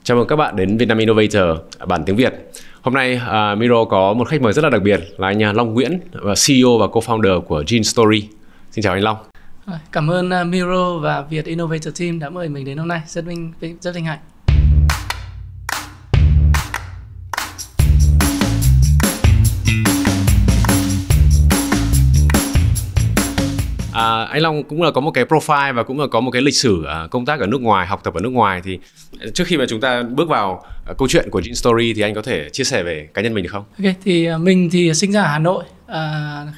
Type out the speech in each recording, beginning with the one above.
Chào mừng các bạn đến Vietnam Innovator bản tiếng Việt. Hôm nay Miro có một khách mời rất là đặc biệt là anh Long Nguyễn, CEO và co-founder của Gene Story. Xin chào anh Long. Cảm ơn Miro và Việt Innovator Team đã mời mình đến hôm nay. Rất vinh hạnh. Anh Long cũng là có một cái profile và cũng là có một cái lịch sử công tác ở nước ngoài, học tập ở nước ngoài. Thì trước khi mà chúng ta bước vào câu chuyện của Gene Story thì anh có thể chia sẻ về cá nhân mình được không? Ok, thì mình thì sinh ra ở Hà Nội.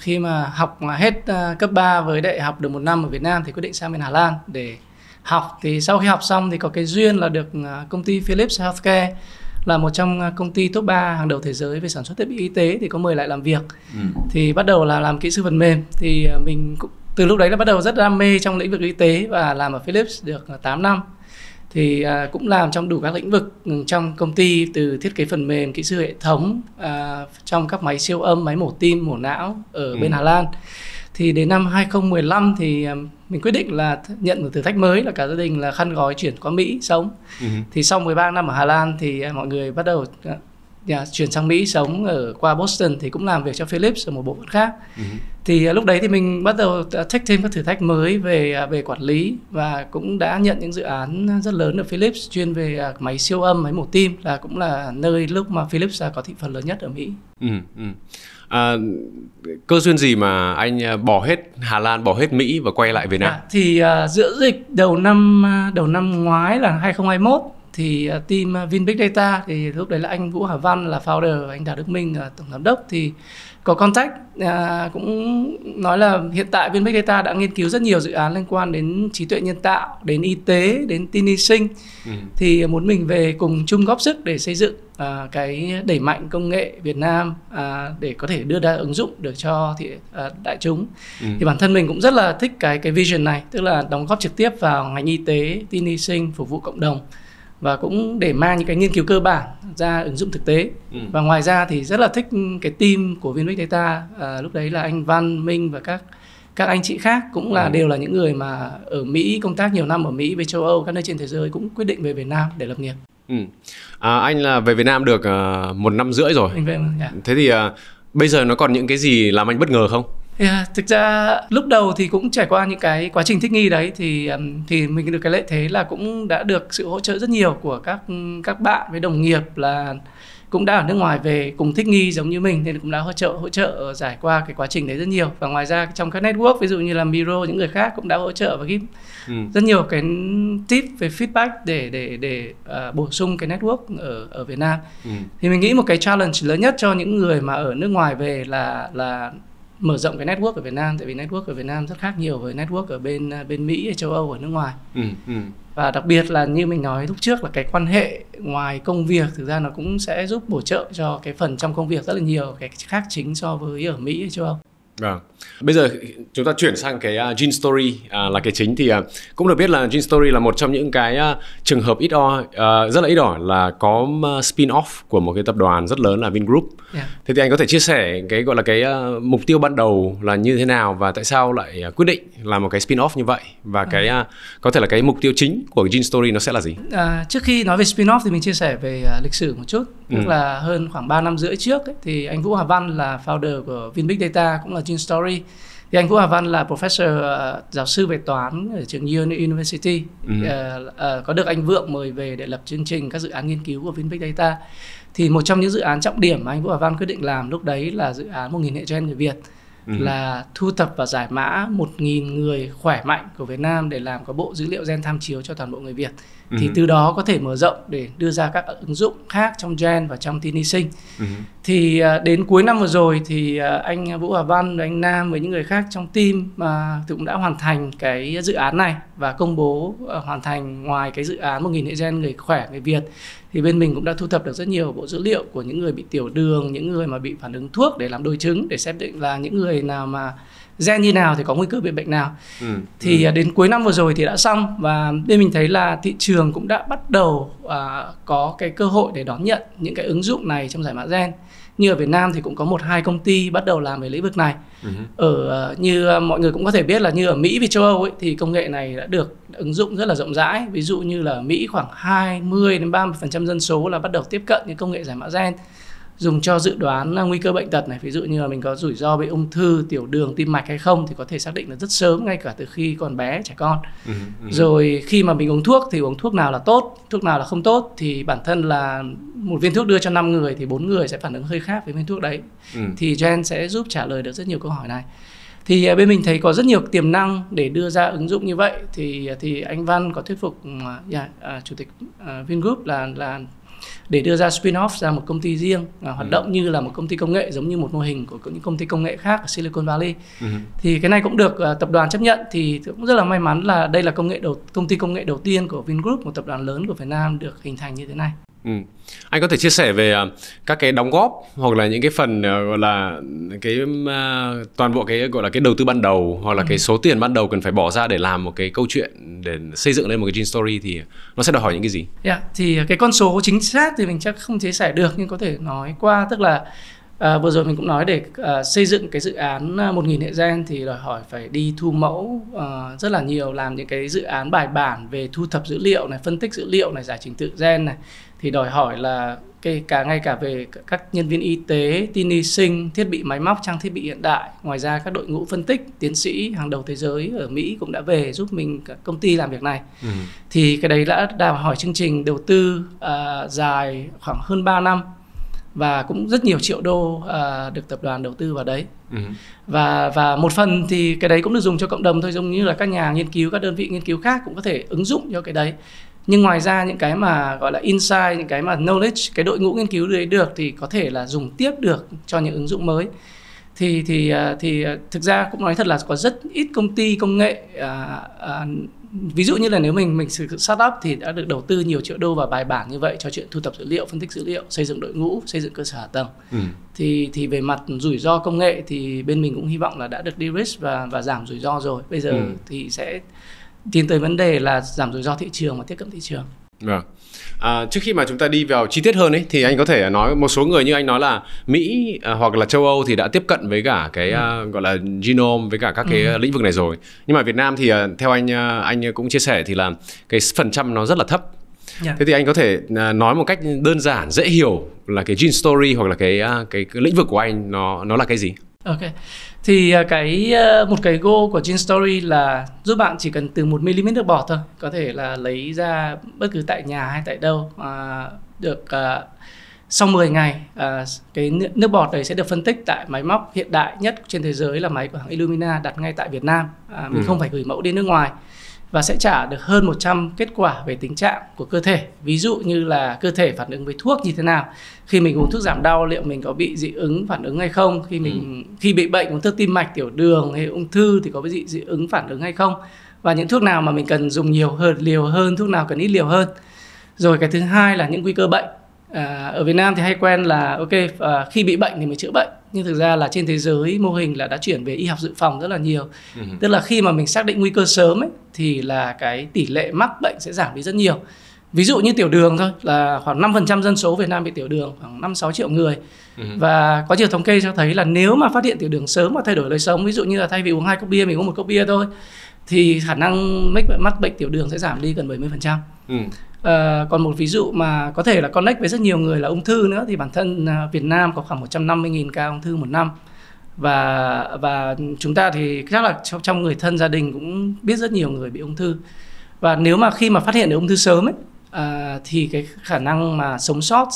Khi mà học hết cấp 3 với đại học được 1 năm ở Việt Nam thì quyết định sang bên Hà Lan để học. Thì sau khi học xong thì có cái duyên là được công ty Philips Healthcare, là một trong công ty top 3 hàng đầu thế giới về sản xuất thiết bị y tế, thì có mời lại làm việc. Thì bắt đầu là làm kỹ sư phần mềm. Thì mình cũng từ lúc đấy là bắt đầu rất đam mê trong lĩnh vực y tế và làm ở Philips được 8 năm. Thì cũng làm trong đủ các lĩnh vực trong công ty, từ thiết kế phần mềm, kỹ sư hệ thống, trong các máy siêu âm, máy mổ tim, mổ não ở bên Hà Lan. Thì đến năm 2015 thì mình quyết định là nhận một thử thách mới, là cả gia đình là khăn gói chuyển qua Mỹ sống. Thì sau 13 năm ở Hà Lan thì mọi người bắt đầu chuyển sang Mỹ sống qua Boston, thì cũng làm việc cho Philips ở một bộ phận khác. Thì lúc đấy thì mình bắt đầu take thêm các thử thách mới về quản lý, và cũng đã nhận những dự án rất lớn ở Philips chuyên về máy siêu âm, máy mổ tim, là cũng là nơi lúc mà Philips có thị phần lớn nhất ở Mỹ. Cơ duyên gì mà anh bỏ hết Hà Lan, bỏ hết Mỹ và quay lại Việt Nam? Thì giữa dịch đầu năm ngoái là 2021 thì team Vin Big Data, thì lúc đấy là anh Vũ Hà Văn là founder, anh Đào Đức Minh là tổng giám đốc, thì có contact, cũng nói là hiện tại Vin Big Data đã nghiên cứu rất nhiều dự án liên quan đến trí tuệ nhân tạo, đến y tế, đến tin y sinh. Thì muốn mình về cùng chung góp sức để xây dựng cái đẩy mạnh công nghệ Việt Nam để có thể đưa ra ứng dụng được cho đại chúng. Thì bản thân mình cũng rất là thích cái vision này, tức là đóng góp trực tiếp vào ngành y tế, tin y sinh, phục vụ cộng đồng, và cũng để mang những cái nghiên cứu cơ bản ra ứng dụng thực tế. Và ngoài ra thì rất là thích cái team của Vin Big Data, lúc đấy là anh Văn, Minh và các anh chị khác cũng là đều là những người mà ở Mỹ, công tác nhiều năm ở Mỹ với châu Âu, các nơi trên thế giới, cũng quyết định về Việt Nam để lập nghiệp. Anh là về Việt Nam được 1 năm rưỡi rồi. Thế thì bây giờ nó còn những cái gì làm anh bất ngờ không? Thực ra lúc đầu thì cũng trải qua những cái quá trình thích nghi đấy, thì mình được cái lợi thế là cũng đã được sự hỗ trợ rất nhiều của các bạn với đồng nghiệp là cũng đã ở nước ngoài về cùng thích nghi giống như mình, nên cũng đã hỗ trợ giải qua cái quá trình đấy rất nhiều. Và ngoài ra trong các network, ví dụ như là Miro, những người khác cũng đã hỗ trợ và give rất nhiều cái tip về feedback để bổ sung cái network ở Việt Nam. Thì mình nghĩ một cái challenge lớn nhất cho những người mà ở nước ngoài về là mở rộng cái network ở Việt Nam, tại vì network ở Việt Nam rất khác nhiều với network ở bên Mỹ hay châu Âu ở nước ngoài. Và đặc biệt là như mình nói lúc trước là cái quan hệ ngoài công việc thực ra nó cũng sẽ giúp bổ trợ cho cái phần trong công việc rất là nhiều cái khác chính so với ở Mỹ hay châu Âu. Vâng. Bây giờ chúng ta chuyển sang cái Gene Story là cái chính. Thì cũng được biết là Gene Story là một trong những cái trường hợp rất là ít ỏi là có spin-off của một cái tập đoàn rất lớn là Vingroup. Thế thì anh có thể chia sẻ cái gọi là cái mục tiêu ban đầu là như thế nào, và tại sao lại quyết định làm một cái spin-off như vậy, và cái có thể là cái mục tiêu chính của Gene Story nó sẽ là gì? Trước khi nói về spin-off thì mình chia sẻ về lịch sử một chút. Tức là hơn khoảng 3 năm rưỡi trước ấy, thì anh Vũ Hà Văn là founder của Vin Big Data, cũng là Gene Story. Thì anh Vũ Hà Văn là professor, giáo sư về toán ở trường Yale University. Có được anh Vượng mời về để lập chương trình các dự án nghiên cứu của Vin Big Data. Thì một trong những dự án trọng điểm mà anh Vũ Hà Văn quyết định làm lúc đấy là dự án 1.000 hệ gen người Việt. Là thu thập và giải mã 1.000 người khỏe mạnh của Việt Nam để làm có bộ dữ liệu gen tham chiếu cho toàn bộ người Việt. Thì từ đó có thể mở rộng để đưa ra các ứng dụng khác trong gen và trong tin y sinh. Thì đến cuối năm vừa rồi thì anh Vũ Hà Văn và anh Nam với những người khác trong team cũng đã hoàn thành cái dự án này và công bố hoàn thành. Ngoài cái dự án 1.000 hệ gen người khỏe người Việt thì bên mình cũng đã thu thập được rất nhiều bộ dữ liệu của những người bị tiểu đường, những người mà bị phản ứng thuốc để làm đối chứng, để xác định là những người người nào mà gen như nào thì có nguy cơ bị bệnh nào. Thì đến cuối năm vừa rồi thì đã xong, và bên mình thấy là thị trường cũng đã bắt đầu có cái cơ hội để đón nhận những cái ứng dụng này trong giải mã gen. Như ở Việt Nam thì cũng có 1-2 công ty bắt đầu làm về lĩnh vực này. Như mọi người cũng có thể biết là như ở Mỹ và châu Âu ấy, thì công nghệ này đã được ứng dụng rất là rộng rãi. Ví dụ như là ở Mỹ khoảng 20-30% dân số là bắt đầu tiếp cận những công nghệ giải mã gen dùng cho dự đoán nguy cơ bệnh tật này. Ví dụ như là mình có rủi ro bị ung thư, tiểu đường, tim mạch hay không thì có thể xác định được rất sớm, ngay cả từ khi còn bé, trẻ con. Rồi khi mà mình uống thuốc thì uống thuốc nào là tốt, thuốc nào là không tốt, thì bản thân là một viên thuốc đưa cho 5 người thì 4 người sẽ phản ứng hơi khác với viên thuốc đấy. Thì gen sẽ giúp trả lời được rất nhiều câu hỏi này. Thì bên mình thấy có rất nhiều tiềm năng để đưa ra ứng dụng như vậy. Thì anh Văn có thuyết phục chủ tịch Vingroup là để đưa ra spin-off ra một công ty riêng, hoạt động như là một công ty công nghệ, giống như một mô hình của những công ty công nghệ khác ở Silicon Valley. Thì cái này cũng được tập đoàn chấp nhận. Thì cũng rất là may mắn là đây là công ty công nghệ đầu tiên của Vingroup, một tập đoàn lớn của Việt Nam, được hình thành như thế này. Anh có thể chia sẻ về các cái đóng góp hoặc là những cái phần gọi là cái toàn bộ cái gọi là cái đầu tư ban đầu, hoặc là cái số tiền ban đầu cần phải bỏ ra để làm một cái câu chuyện, để xây dựng lên một cái Gene Story, thì nó sẽ đòi hỏi những cái gì? Thì cái con số chính xác thì mình chắc không chia sẻ được, nhưng có thể nói qua. Tức là vừa rồi mình cũng nói để xây dựng cái dự án 1000 hệ gen thì đòi hỏi phải đi thu mẫu rất là nhiều, làm những cái dự án bài bản về thu thập dữ liệu này, phân tích dữ liệu này, giải trình tự gen này. Thì đòi hỏi là ngay cả về các nhân viên y tế, tin y sinh, thiết bị máy móc, trang thiết bị hiện đại. Ngoài ra các đội ngũ phân tích, tiến sĩ hàng đầu thế giới ở Mỹ cũng đã về giúp mình, công ty làm việc này. Thì cái đấy đã đòi hỏi chương trình đầu tư dài khoảng hơn 3 năm. Và cũng rất nhiều triệu đô được tập đoàn đầu tư vào đấy. Và một phần thì cái đấy cũng được dùng cho cộng đồng thôi, giống như là các nhà nghiên cứu, các đơn vị nghiên cứu khác cũng có thể ứng dụng cho cái đấy. Nhưng ngoài ra những cái mà gọi là insight, những cái mà knowledge, cái đội ngũ nghiên cứu đấy được thì có thể là dùng tiếp được cho những ứng dụng mới. Thì thực ra cũng nói thật là có rất ít công ty công nghệ, ví dụ như là nếu mình sử dụng startup thì đã được đầu tư nhiều triệu đô vào bài bản như vậy cho chuyện thu thập dữ liệu, phân tích dữ liệu, xây dựng đội ngũ, xây dựng cơ sở hạ tầng. Thì về mặt rủi ro công nghệ thì bên mình cũng hy vọng là đã được de-risk và giảm rủi ro rồi. Bây giờ thì sẽ tiến tới vấn đề là giảm rủi ro thị trường và tiếp cận thị trường. Vâng. Trước khi mà chúng ta đi vào chi tiết hơn ấy, thì anh có thể nói một số người như anh nói là Mỹ hoặc là châu Âu thì đã tiếp cận với cả cái gọi là genome, với cả các cái lĩnh vực này rồi. Nhưng mà Việt Nam thì theo anh cũng chia sẻ thì là cái phần trăm nó rất là thấp. Thế thì anh có thể nói một cách đơn giản, dễ hiểu là cái Gene Story hoặc là cái lĩnh vực của anh nó là cái gì? Ok. Thì một cái goal của Gene Story là giúp bạn chỉ cần từ 1mm nước bọt thôi, có thể là lấy ra bất cứ tại nhà hay tại đâu, được sau 10 ngày cái nước bọt đấy sẽ được phân tích tại máy móc hiện đại nhất trên thế giới là máy của hãng Illumina đặt ngay tại Việt Nam. Mình không phải gửi mẫu đi nước ngoài, và sẽ trả được hơn 100 kết quả về tình trạng của cơ thể. Ví dụ như là cơ thể phản ứng với thuốc như thế nào, khi mình uống thuốc giảm đau liệu mình có bị dị ứng phản ứng hay không, khi bị bệnh uống thuốc tim mạch, tiểu đường hay ung thư thì có bị dị ứng phản ứng hay không, và những thuốc nào mà mình cần dùng nhiều liều hơn, thuốc nào cần ít liều hơn. Rồi cái thứ hai là những nguy cơ bệnh. Ở Việt Nam thì hay quen là khi bị bệnh thì mới chữa bệnh, nhưng thực ra là trên thế giới mô hình là đã chuyển về y học dự phòng rất là nhiều. Tức là khi mà mình xác định nguy cơ sớm ấy, thì là cái tỷ lệ mắc bệnh sẽ giảm đi rất nhiều. Ví dụ như tiểu đường thôi, là khoảng 5% dân số Việt Nam bị tiểu đường, khoảng 5-6 triệu người. Và có nhiều thống kê cho thấy là nếu mà phát hiện tiểu đường sớm và thay đổi lối sống, ví dụ như là thay vì uống 2 cốc bia mình uống 1 cốc bia thôi, thì khả năng mắc bệnh tiểu đường sẽ giảm đi gần 70%. Còn một ví dụ mà có thể là connect với rất nhiều người là ung thư nữa, thì bản thân Việt Nam có khoảng 150.000 ca ung thư một năm. Và chúng ta thì chắc là trong người thân gia đình cũng biết rất nhiều người bị ung thư. Và nếu mà khi mà phát hiện được ung thư sớm ấy, thì cái khả năng mà sống sót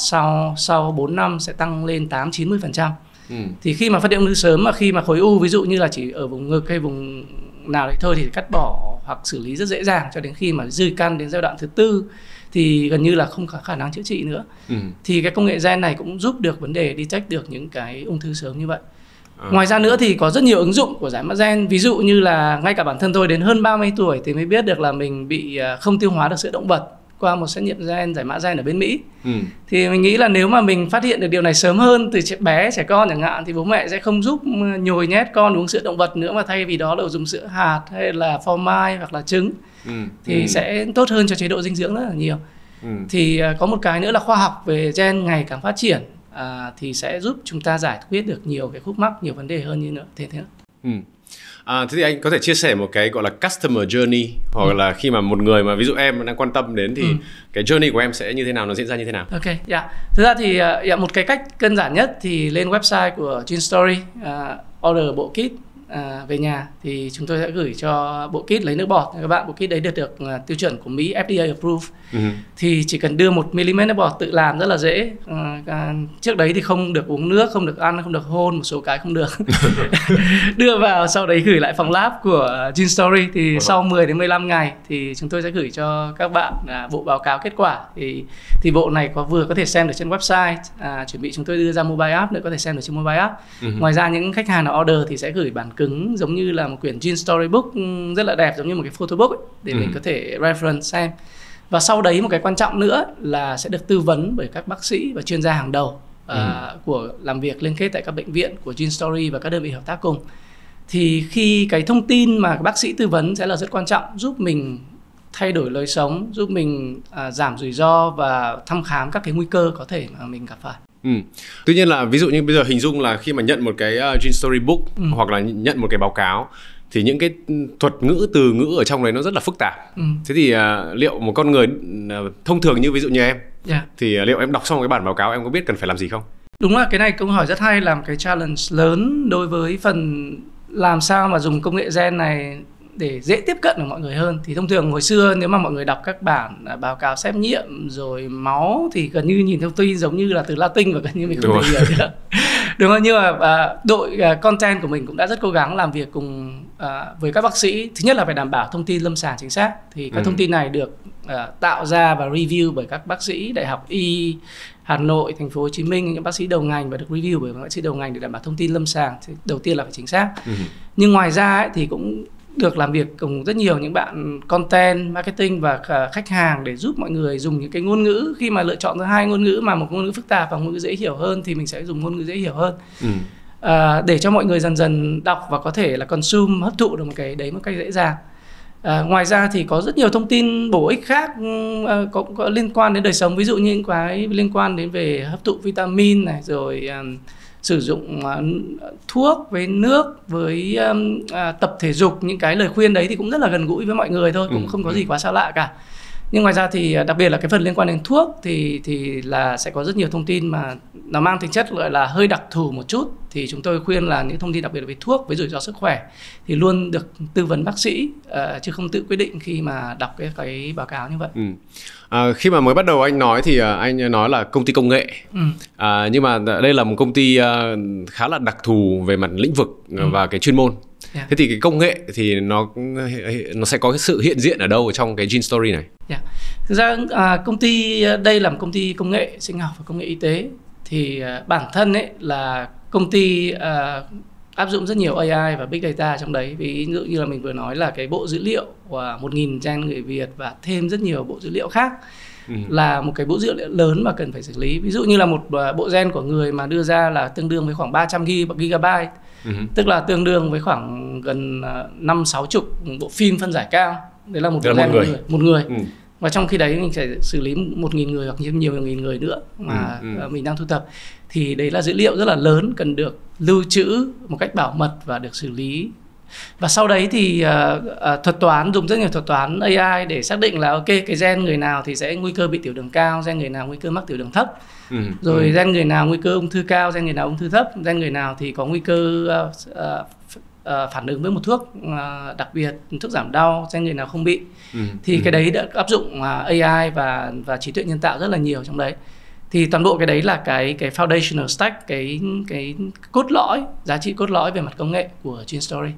sau 4 năm sẽ tăng lên 80-90%. Thì khi mà phát hiện ung thư sớm, mà khi mà khối u ví dụ như là chỉ ở vùng ngực hay vùng nào đấy thôi thì cắt bỏ hoặc xử lý rất dễ dàng, cho đến khi mà dư căn đến giai đoạn thứ 4 thì gần như là không có khả năng chữa trị nữa. Thì cái công nghệ gen này cũng giúp được vấn đề detect được những cái ung thư sớm như vậy. Ngoài ra nữa thì có rất nhiều ứng dụng của giải mã gen. Ví dụ như là ngay cả bản thân tôi đến hơn 30 tuổi thì mới biết được là mình bị không tiêu hóa được sữa động vật qua một xét nghiệm gen, giải mã gen ở bên Mỹ. Thì mình nghĩ là nếu mà mình phát hiện được điều này sớm hơn từ trẻ con chẳng hạn, thì bố mẹ sẽ không giúp nhồi nhét con uống sữa động vật nữa, mà thay vì đó là dùng sữa hạt hay là phô mai hoặc là trứng. Thì sẽ tốt hơn cho chế độ dinh dưỡng rất là nhiều. Thì có một cái nữa là khoa học về gen ngày càng phát triển, thì sẽ giúp chúng ta giải quyết được nhiều cái khúc mắc, nhiều vấn đề hơn như nữa. Thế nữa. Thế thì anh có thể chia sẻ một cái gọi là customer journey, hoặc là khi mà một người mà ví dụ em đang quan tâm đến thì cái journey của em sẽ như thế nào, nó diễn ra như thế nào? Ok, thực ra thì một cái cách đơn giản nhất thì lên website của Gene Story, order bộ kit về nhà, thì chúng tôi sẽ gửi cho bộ kit lấy nước bọt. Các bạn, bộ kit đấy được tiêu chuẩn của Mỹ FDA approve. Thì chỉ cần đưa 1 mm nước bọt, tự làm rất là dễ. Trước đấy thì không được uống nước, không được ăn, không được hôn, một số cái không được. Đưa vào, sau đấy gửi lại phòng lab của Gene Story. Thì sau 10 đến 15 ngày thì chúng tôi sẽ gửi cho các bạn bộ báo cáo kết quả. Thì bộ này vừa có thể xem được trên website, chuẩn bị chúng tôi đưa ra mobile app nữa, có thể xem được trên mobile app. Ngoài ra những khách hàng nào order thì sẽ gửi bản cứng giống như là một quyển Gene Storybook rất là đẹp, giống như một cái photobook ấy, để mình có thể reference xem. Và sau đấy một cái quan trọng nữa là sẽ được tư vấn bởi các bác sĩ và chuyên gia hàng đầu của làm việc liên kết tại các bệnh viện của Gene Story và các đơn vị hợp tác cùng. Thì khi cái thông tin mà bác sĩ tư vấn sẽ là rất quan trọng, giúp mình thay đổi lối sống, giúp mình giảm rủi ro và thăm khám các cái nguy cơ có thể mà mình gặp phải. Tuy nhiên là ví dụ như bây giờ hình dung là khi mà nhận một cái Gene Storybook hoặc là nhận một cái báo cáo, thì những cái thuật ngữ, từ ngữ ở trong đấy nó rất là phức tạp. Thế thì liệu một con người thông thường như ví dụ như em, thì liệu em đọc xong cái bản báo cáo em có biết cần phải làm gì không? Đúng là cái này câu hỏi rất hay, là một cái challenge lớn đối với phần làm sao mà dùng công nghệ gen này để dễ tiếp cận được mọi người hơn. Thì thông thường hồi xưa nếu mà mọi người đọc các bản báo cáo xét nghiệm rồi máu thì gần như nhìn thông tin giống như là từ Latin và gần như mình không thể hiểu nữa. Đúng không? Nhưng mà đội content của mình cũng đã rất cố gắng làm việc cùng với các bác sĩ. Thứ nhất là phải đảm bảo thông tin lâm sàng chính xác. Thì các thông tin này được tạo ra và review bởi các bác sĩ Đại học Y Hà Nội, Thành phố Hồ Chí Minh, những bác sĩ đầu ngành, và được review bởi bác sĩ đầu ngành để đảm bảo thông tin lâm sàng. Thì đầu tiên là phải chính xác. Nhưng ngoài ra thì cũng được làm việc cùng rất nhiều những bạn content, marketing và khách hàng để giúp mọi người dùng những cái ngôn ngữ. Khi mà lựa chọn ra hai ngôn ngữ, mà một ngôn ngữ phức tạp và ngôn ngữ dễ hiểu hơn, thì mình sẽ dùng ngôn ngữ dễ hiểu hơn. Để cho mọi người dần dần đọc và có thể là consume, hấp thụ được một cái đấy một cách dễ dàng. Ngoài ra thì có rất nhiều thông tin bổ ích khác có liên quan đến đời sống. Ví dụ như những cái liên quan đến về hấp thụ vitamin này, rồi sử dụng thuốc với nước, với tập thể dục. Những cái lời khuyên đấy thì cũng rất là gần gũi với mọi người thôi, cũng không có gì quá xa lạ cả. Nhưng ngoài ra thì đặc biệt là cái phần liên quan đến thuốc thì là sẽ có rất nhiều thông tin mà nó mang tính chất gọi là hơi đặc thù một chút. Thì chúng tôi khuyên là những thông tin đặc biệt về thuốc với rủi ro sức khỏe thì luôn được tư vấn bác sĩ, chứ không tự quyết định khi mà đọc cái báo cáo như vậy. Khi mà mới bắt đầu anh nói thì anh nói là công ty công nghệ, nhưng mà đây là một công ty khá là đặc thù về mặt lĩnh vực và cái chuyên môn. Thế thì cái công nghệ thì nó sẽ có cái sự hiện diện ở đâu trong cái Gene Story này? Thực ra công ty đây là một công ty công nghệ sinh học và công nghệ y tế. Thì bản thân ấy là công ty áp dụng rất nhiều AI và Big Data trong đấy. Ví dụ như là mình vừa nói là cái bộ dữ liệu của 1.000 gen người Việt và thêm rất nhiều bộ dữ liệu khác, là một cái bộ dữ liệu lớn mà cần phải xử lý. Ví dụ như là một bộ gen của người mà đưa ra là tương đương với khoảng 300 GB, tức là tương đương với khoảng gần 50-60 bộ phim phân giải cao. Đấy là một bộ gen một người. Và trong khi đấy mình sẽ xử lý 1.000 người hoặc nhiều nghìn người nữa mà mình đang thu thập. Thì đấy là dữ liệu rất là lớn, cần được lưu trữ một cách bảo mật và được xử lý. Và sau đấy thì thuật toán, dùng rất nhiều thuật toán AI để xác định là ok, cái gen người nào thì sẽ nguy cơ bị tiểu đường cao, gen người nào nguy cơ mắc tiểu đường thấp, rồi gen người nào nguy cơ ung thư cao, gen người nào ung thư thấp, gen người nào thì có nguy cơ phản ứng với một thuốc đặc biệt, thuốc giảm đau, gen người nào không bị. Thì cái đấy đã áp dụng AI và trí tuệ nhân tạo rất là nhiều trong đấy. Thì toàn bộ cái đấy là cái foundational stack, cái cốt lõi, giá trị cốt lõi về mặt công nghệ của Gene Story.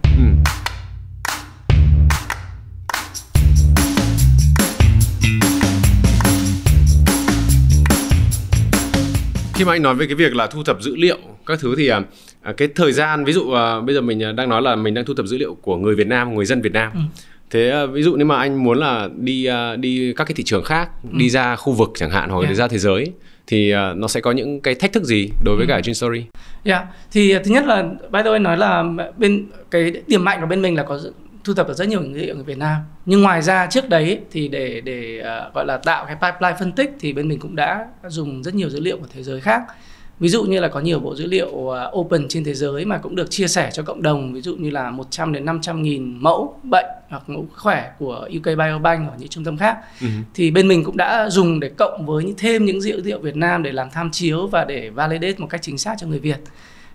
Khi mà anh nói về cái việc là thu thập dữ liệu các thứ thì cái thời gian, ví dụ bây giờ mình đang nói là mình đang thu thập dữ liệu của người Việt Nam, người dân Việt Nam, Thế ví dụ nếu mà anh muốn là đi các cái thị trường khác, đi ra khu vực chẳng hạn, hoặc đi ra thế giới, thì nó sẽ có những cái thách thức gì đối với cả Gin Story? Thì thứ nhất là by the way nói là cái điểm mạnh của bên mình là có thu thập được rất nhiều dữ liệu người Việt Nam. Nhưng ngoài ra trước đấy thì để gọi là tạo cái pipeline phân tích thì bên mình cũng đã dùng rất nhiều dữ liệu của thế giới khác. Ví dụ như là có nhiều bộ dữ liệu open trên thế giới mà cũng được chia sẻ cho cộng đồng, ví dụ như là 100 đến 500 nghìn mẫu bệnh hoặc mẫu khỏe của UK Biobank hoặc những trung tâm khác. Thì bên mình cũng đã dùng để cộng với thêm những dữ liệu Việt Nam để làm tham chiếu và để validate một cách chính xác cho người Việt.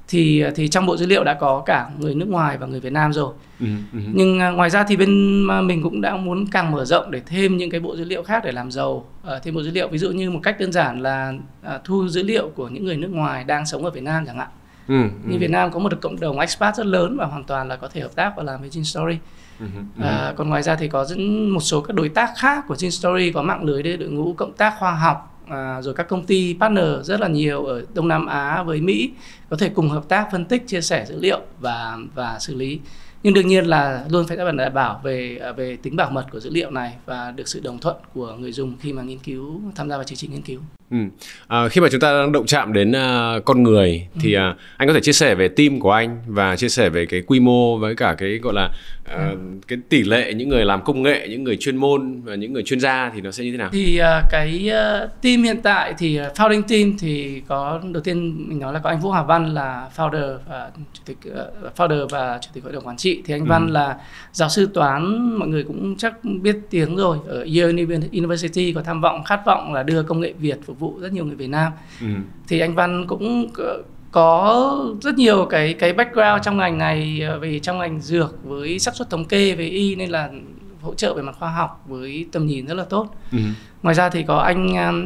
Thì trong bộ dữ liệu đã có cả người nước ngoài và người Việt Nam rồi. Nhưng ngoài ra thì bên mình cũng đã muốn càng mở rộng để thêm những cái bộ dữ liệu khác để làm giàu thêm bộ dữ liệu. Ví dụ như một cách đơn giản là thu dữ liệu của những người nước ngoài đang sống ở Việt Nam chẳng hạn. Như Việt Nam có một cộng đồng expat rất lớn và hoàn toàn là có thể hợp tác và làm với Gin Story. Còn ngoài ra thì có một số các đối tác khác của Gin Story, có mạng lưới đội ngũ cộng tác khoa học, rồi các công ty partner rất là nhiều ở Đông Nam Á với Mỹ có thể cùng hợp tác phân tích, chia sẻ dữ liệu và xử lý. Nhưng đương nhiên là luôn phải đảm bảo về tính bảo mật của dữ liệu này và được sự đồng thuận của người dùng khi mà tham gia vào chương trình nghiên cứu. Khi mà chúng ta đang động chạm đến con người thì anh có thể chia sẻ về team của anh và chia sẻ về cái quy mô với cả cái gọi là cái tỷ lệ những người làm công nghệ, những người chuyên môn và những người chuyên gia thì nó sẽ như thế nào? Thì cái team hiện tại thì founding team thì có, đầu tiên mình nói là có anh Vũ Hà Văn là founder và chủ tịch hội đồng quản trị. Thì anh Văn là giáo sư toán, mọi người cũng chắc biết tiếng rồi, ở Yale University có tham vọng, khát vọng là đưa công nghệ Việt phục vụ rất nhiều người Việt Nam. Thì anh Văn cũng có rất nhiều cái background trong ngành này, về trong ngành dược với xác suất thống kê về y, nên là hỗ trợ về mặt khoa học với tầm nhìn rất là tốt. Ngoài ra thì có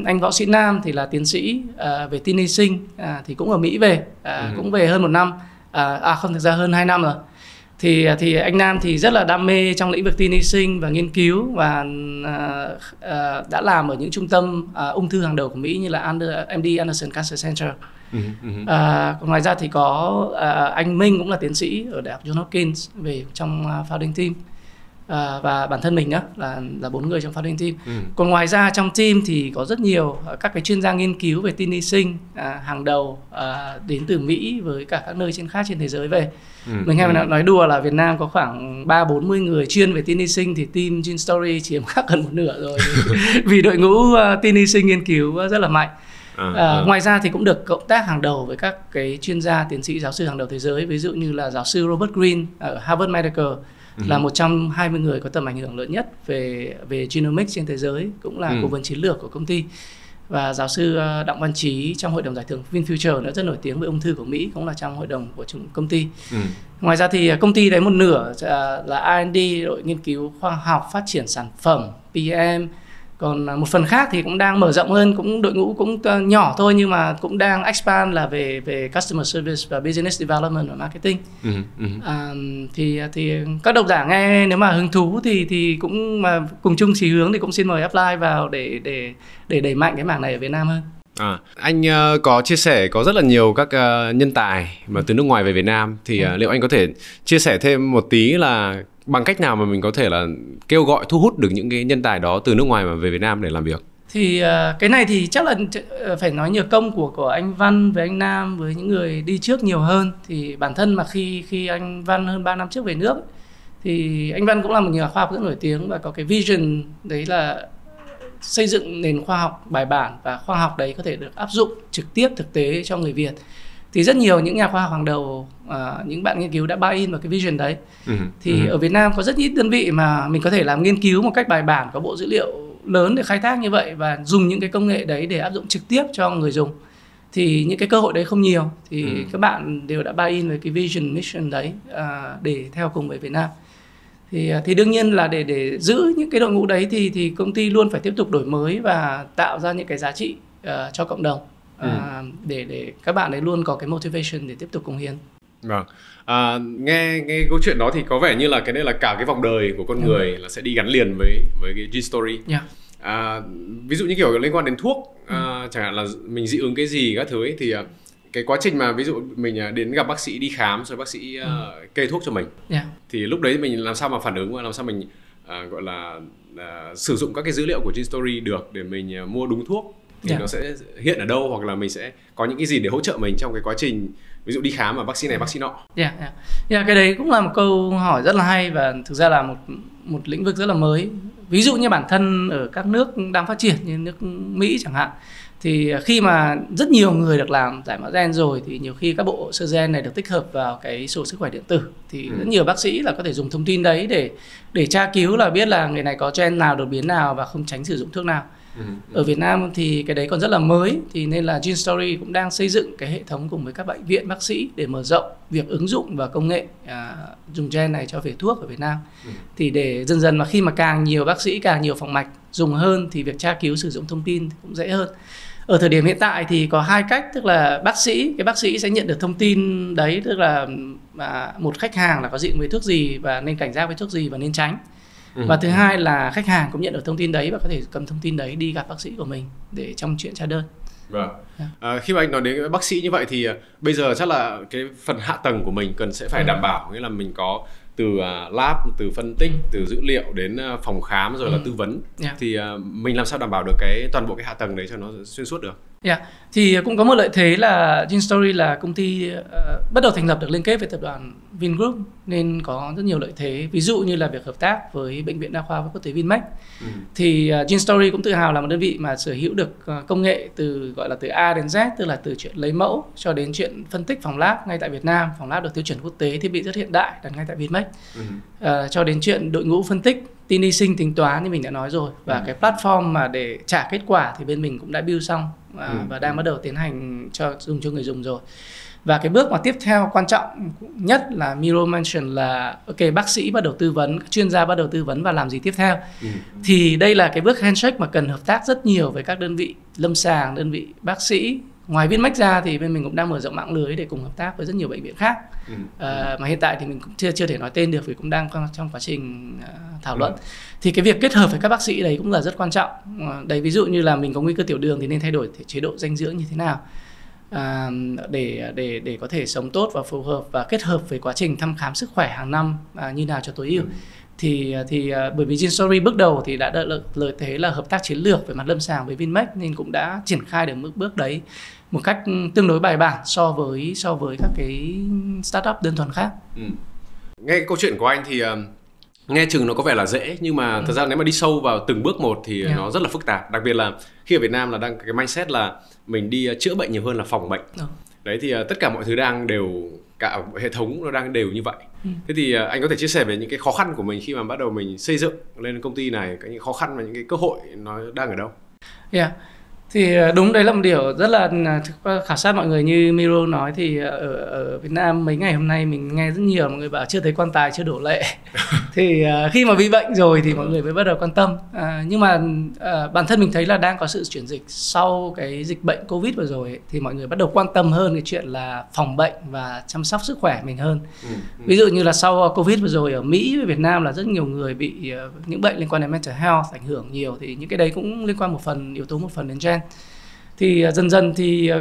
anh Võ Sĩ Nam thì là tiến sĩ về tin y sinh, thì cũng ở Mỹ về, cũng về hơn 1 năm, không, thực ra hơn 2 năm rồi. Thì anh Nam thì rất là đam mê trong lĩnh vực tin y sinh và nghiên cứu, và đã làm ở những trung tâm ung thư hàng đầu của Mỹ như là MD Anderson Cancer Center. Còn ngoài ra thì có anh Minh cũng là tiến sĩ ở Đại học Johns Hopkins về trong founding team. Và bản thân mình đó là 4 người trong founding team. Còn ngoài ra trong team thì có rất nhiều các cái chuyên gia nghiên cứu về tin y sinh hàng đầu đến từ Mỹ với cả các nơi khác trên thế giới về. Mình hay nói đùa là Việt Nam có khoảng 30-40 người chuyên về tin y sinh, thì team Gin Story chiếm gần một nửa rồi vì đội ngũ tin y sinh nghiên cứu rất là mạnh. Ngoài ra thì cũng được cộng tác hàng đầu với các cái chuyên gia, tiến sĩ, giáo sư hàng đầu thế giới. Ví dụ như là giáo sư Robert Green ở Harvard Medical, là một trong 20 người có tầm ảnh hưởng lớn nhất về genomics trên thế giới, cũng là cố vấn chiến lược của công ty. Và giáo sư Đặng Văn Trí trong hội đồng giải thưởng VinFuture nữa, rất nổi tiếng về ung thư của Mỹ, cũng là trong hội đồng của công ty. Ngoài ra thì công ty đấy một nửa là R&D, đội nghiên cứu khoa học phát triển sản phẩm, PM. Còn một phần khác thì cũng đang mở rộng hơn, cũng đội ngũ cũng nhỏ thôi nhưng mà cũng đang expand là về customer service và business development và marketing. Thì các độc giả nghe nếu mà hứng thú thì cũng mà cùng chung chí hướng thì cũng xin mời apply vào để đẩy mạnh cái mảng này ở Việt Nam hơn. Anh có chia sẻ có rất là nhiều các nhân tài mà từ nước ngoài về Việt Nam, thì liệu anh có thể chia sẻ thêm một tí là bằng cách nào mà mình có thể là kêu gọi thu hút được những cái nhân tài đó từ nước ngoài mà về Việt Nam để làm việc? Thì cái này thì chắc là phải nói nhờ công của anh Văn với anh Nam, với những người đi trước nhiều hơn. Thì bản thân mà khi anh Văn hơn 3 năm trước về nước, thì anh Văn cũng là một nhà khoa học rất nổi tiếng và có cái vision đấy là xây dựng nền khoa học bài bản, và khoa học đấy có thể được áp dụng trực tiếp thực tế cho người Việt. Thì rất nhiều những nhà khoa học hàng đầu, những bạn nghiên cứu đã buy in vào cái vision đấy. Thì ở Việt Nam có rất ít đơn vị mà mình có thể làm nghiên cứu một cách bài bản, có bộ dữ liệu lớn để khai thác như vậy và dùng những cái công nghệ đấy để áp dụng trực tiếp cho người dùng. Thì những cái cơ hội đấy không nhiều. Thì các bạn đều đã buy in về cái vision, mission đấy để theo cùng với Việt Nam. Thì đương nhiên là để giữ những cái đội ngũ đấy thì công ty luôn phải tiếp tục đổi mới và tạo ra những cái giá trị cho cộng đồng. Để các bạn ấy luôn có cái motivation để tiếp tục cống hiến. Vâng. Nghe câu chuyện đó thì có vẻ như là cái này là cả cái vòng đời của con người là sẽ đi gắn liền với cái Gin Story. Ví dụ như kiểu liên quan đến thuốc, chẳng hạn là mình dị ứng cái gì các thứ ấy, thì cái quá trình mà ví dụ mình đến gặp bác sĩ, đi khám rồi bác sĩ kê thuốc cho mình, thì lúc đấy mình làm sao mà phản ứng và làm sao mình gọi là sử dụng các cái dữ liệu của Gene Story được để mình mua đúng thuốc thì nó sẽ hiện ở đâu, hoặc là mình sẽ có những cái gì để hỗ trợ mình trong cái quá trình ví dụ đi khám ở bác sĩ này bác sĩ nọ. Cái đấy cũng là một câu hỏi rất là hay và thực ra là một lĩnh vực rất là mới. Ví dụ như bản thân ở các nước đang phát triển như nước Mỹ chẳng hạn, thì khi mà rất nhiều người được làm giải mã gen rồi thì nhiều khi các bộ sơ gen này được tích hợp vào cái sổ sức khỏe điện tử, thì rất nhiều bác sĩ là có thể dùng thông tin đấy để tra cứu là biết là người này có gen nào, đột biến nào và không tránh sử dụng thuốc nào. Ở Việt Nam thì cái đấy còn rất là mới, thì nên là Gene Story cũng đang xây dựng cái hệ thống cùng với các bệnh viện, bác sĩ để mở rộng việc ứng dụng và công nghệ dùng gen này cho về thuốc ở Việt Nam. Thì để dần dần mà khi mà càng nhiều bác sĩ, càng nhiều phòng mạch dùng hơn thì việc tra cứu sử dụng thông tin cũng dễ hơn. Ở thời điểm hiện tại thì có hai cách, tức là bác sĩ sẽ nhận được thông tin đấy, tức là một khách hàng là có dị ứng với thuốc gì và nên cảnh giác với thuốc gì và nên tránh. Và thứ hai là khách hàng cũng nhận được thông tin đấy và có thể cầm thông tin đấy đi gặp bác sĩ của mình để trong chuyện tra đơn. Vâng. Khi mà anh nói đến bác sĩ như vậy thì bây giờ chắc là cái phần hạ tầng của mình sẽ phải đảm bảo, nghĩa là mình có từ lab, từ phân tích, từ dữ liệu đến phòng khám rồi là tư vấn. Thì mình làm sao đảm bảo được toàn bộ cái hạ tầng đấy cho nó xuyên suốt được? Thì cũng có một lợi thế là Gene Story là công ty bắt đầu thành lập được liên kết với tập đoàn Vingroup nên có rất nhiều lợi thế. Ví dụ như là việc hợp tác với Bệnh viện Đa khoa Quốc tế Vinmec. Thì Gene Story cũng tự hào là một đơn vị mà sở hữu được công nghệ gọi là từ A đến Z, tức là từ chuyện lấy mẫu cho đến chuyện phân tích phòng lab ngay tại Việt Nam. Phòng lab được tiêu chuẩn quốc tế, thiết bị rất hiện đại đặt ngay tại Vinmec. Cho đến chuyện đội ngũ phân tích, tin y sinh, tính toán như mình đã nói rồi. Và cái platform mà để trả kết quả thì bên mình cũng đã build xong và đang bắt đầu tiến hành dùng cho người dùng rồi. Và cái bước mà tiếp theo quan trọng nhất là Miro mention là bác sĩ bắt đầu tư vấn, chuyên gia bắt đầu tư vấn và làm gì tiếp theo. Thì đây là cái bước handshake mà cần hợp tác rất nhiều với các đơn vị lâm sàng, đơn vị bác sĩ. Ngoài Vinmec ra thì bên mình cũng đang mở rộng mạng lưới để cùng hợp tác với rất nhiều bệnh viện khác. Mà hiện tại thì mình cũng chưa thể nói tên được vì cũng đang trong quá trình thảo luận. Thì cái việc kết hợp với các bác sĩ đấy cũng là rất quan trọng. Đấy, ví dụ như là mình có nguy cơ tiểu đường thì nên thay đổi chế độ dinh dưỡng như thế nào để có thể sống tốt và phù hợp, và kết hợp với quá trình thăm khám sức khỏe hàng năm như nào cho tối ưu. Thì bởi vì Gene Story bước đầu thì đã đợi lợi thế là hợp tác chiến lược về mặt lâm sàng với Vinmec nên cũng đã triển khai được bước đấy một cách tương đối bài bản so với các cái startup đơn thuần khác. Nghe cái câu chuyện của anh thì nghe chừng nó có vẻ là dễ, nhưng mà thật ra nếu mà đi sâu vào từng bước một thì nó rất là phức tạp. Đặc biệt là khi ở Việt Nam là đang cái mindset là mình đi chữa bệnh nhiều hơn là phòng bệnh. Đấy thì tất cả mọi thứ đang đều, cả hệ thống nó đang đều như vậy. Thế thì anh có thể chia sẻ về những cái khó khăn của mình khi mà bắt đầu mình xây dựng lên công ty này, những khó khăn và những cái cơ hội nó đang ở đâu? Thì đúng, đấy là một điều rất là khảo sát mọi người như Miro nói thì ở Việt Nam mấy ngày hôm nay mình nghe rất nhiều mọi người bảo chưa thấy quan tài chưa đổ lệ. Thì khi mà bị bệnh rồi thì mọi người mới bắt đầu quan tâm. Nhưng mà bản thân mình thấy là đang có sự chuyển dịch sau cái dịch bệnh Covid vừa rồi ấy, thì mọi người bắt đầu quan tâm hơn cái chuyện là phòng bệnh và chăm sóc sức khỏe mình hơn. Ví dụ như là sau Covid vừa rồi ở Mỹ với Việt Nam là rất nhiều người bị những bệnh liên quan đến mental health ảnh hưởng nhiều, thì những cái đấy cũng liên quan yếu tố một phần đến gen. Thì dần dần thì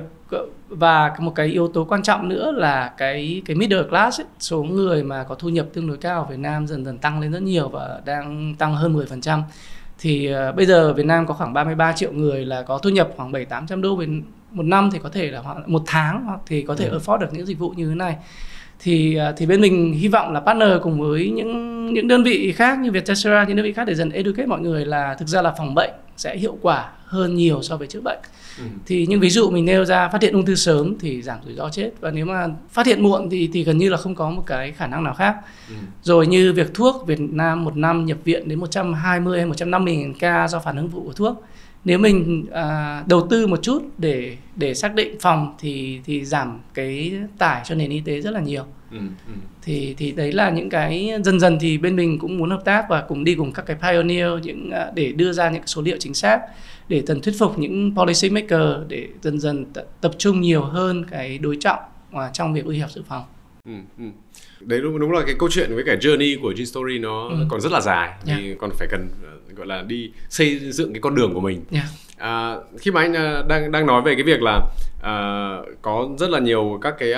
và một cái yếu tố quan trọng nữa là cái middle class ấy, số người mà có thu nhập tương đối cao ở Việt Nam dần dần tăng lên rất nhiều và đang tăng hơn 10%. Thì bây giờ ở Việt Nam có khoảng 33 triệu người là có thu nhập khoảng 700-800 đô một năm, thì có thể là một tháng hoặc thì có thể afford được những dịch vụ như thế này. Thì bên mình hy vọng là partner cùng với những đơn vị khác như Vietcetera, những đơn vị khác để dần educate mọi người là thực ra là phòng bệnh sẽ hiệu quả hơn nhiều so với chữa bệnh. Thì những ví dụ mình nêu ra, phát hiện ung thư sớm thì giảm rủi ro chết, và nếu mà phát hiện muộn thì gần như là không có một cái khả năng nào khác. Rồi như việc thuốc, Việt Nam một năm nhập viện đến 120 hay 150 000 ca do phản ứng phụ của thuốc. Nếu mình đầu tư một chút để xác định phòng thì giảm cái tải cho nền y tế rất là nhiều. Thì đấy là những cái dần dần thì bên mình cũng muốn hợp tác và cùng đi cùng các cái pioneer để đưa ra những số liệu chính xác để dần thuyết phục những policy maker để dần dần tập trung nhiều hơn cái đối trọng trong việc y học dự phòng. Đấy đúng là cái câu chuyện với cả journey của Gene Story nó còn rất là dài, thì còn phải cần gọi là đi xây dựng cái con đường của mình. Khi mà anh đang nói về cái việc là có rất là nhiều các cái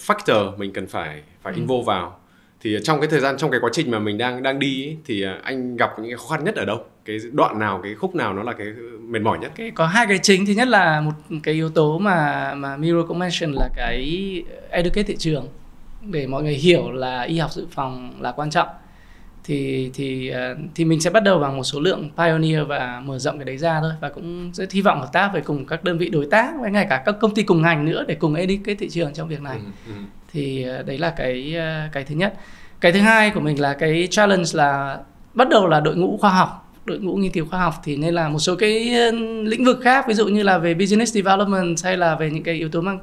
factor mình cần phải involve vào, Thì trong cái thời gian, trong cái quá trình mà mình đang đi ấy, thì anh gặp những cái khó khăn nhất ở đâu? Cái đoạn nào, cái khúc nào nó là cái mệt mỏi nhất? Có hai cái chính. Thứ nhất là một cái yếu tố mà Miro cũng mention là cái educate thị trường, để mọi người hiểu là y học dự phòng là quan trọng. Thì mình sẽ bắt đầu bằng một số lượng pioneer và mở rộng cái đấy ra thôi, và cũng rất hy vọng hợp tác với cùng các đơn vị đối tác, với ngay cả các công ty cùng ngành nữa để cùng educate thị trường trong việc này. Thì đấy là cái thứ nhất. Cái thứ hai của mình là cái challenge là bắt đầu là đội ngũ khoa học, đội ngũ nghiên cứu khoa học, thì nên là một số cái lĩnh vực khác, ví dụ như là về business development hay là về những cái yếu tố mang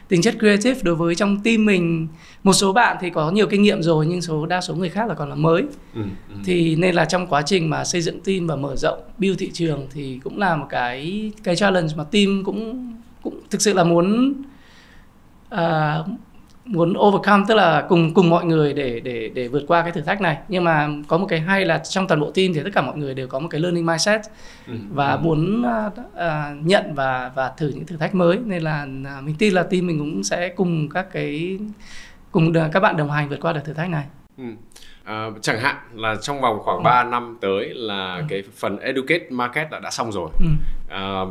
tính chất creative, đối với trong team mình một số bạn thì có nhiều kinh nghiệm rồi, nhưng đa số người khác là còn là mới. Thì nên là trong quá trình mà xây dựng team và mở rộng build thị trường thì cũng là một cái challenge mà team cũng thực sự là muốn overcome, tức là cùng mọi người để vượt qua cái thử thách này. Nhưng mà có một cái hay là trong toàn bộ team thì tất cả mọi người đều có một cái learning mindset và muốn nhận và thử những thử thách mới, nên là mình tin là team mình cũng sẽ cùng các bạn đồng hành vượt qua được thử thách này. Chẳng hạn là trong vòng khoảng 3 năm tới là cái phần educate market đã xong rồi.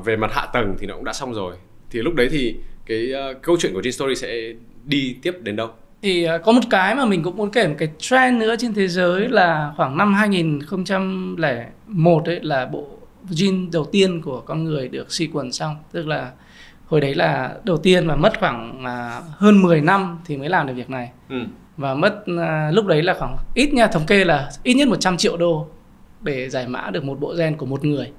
Về mặt hạ tầng thì nó cũng đã xong rồi. Thì lúc đấy thì cái câu chuyện của Gin Story sẽ đi tiếp đến đâu? Thì có một cái mà mình cũng muốn kể, một cái trend nữa trên thế giới là khoảng năm 2001 ấy, là bộ gene đầu tiên của con người được sequence xong. Tức là hồi đấy là đầu tiên và mất khoảng hơn 10 năm thì mới làm được việc này. Và mất lúc đấy là khoảng thống kê là ít nhất 100 triệu đô để giải mã được một bộ gen của một người.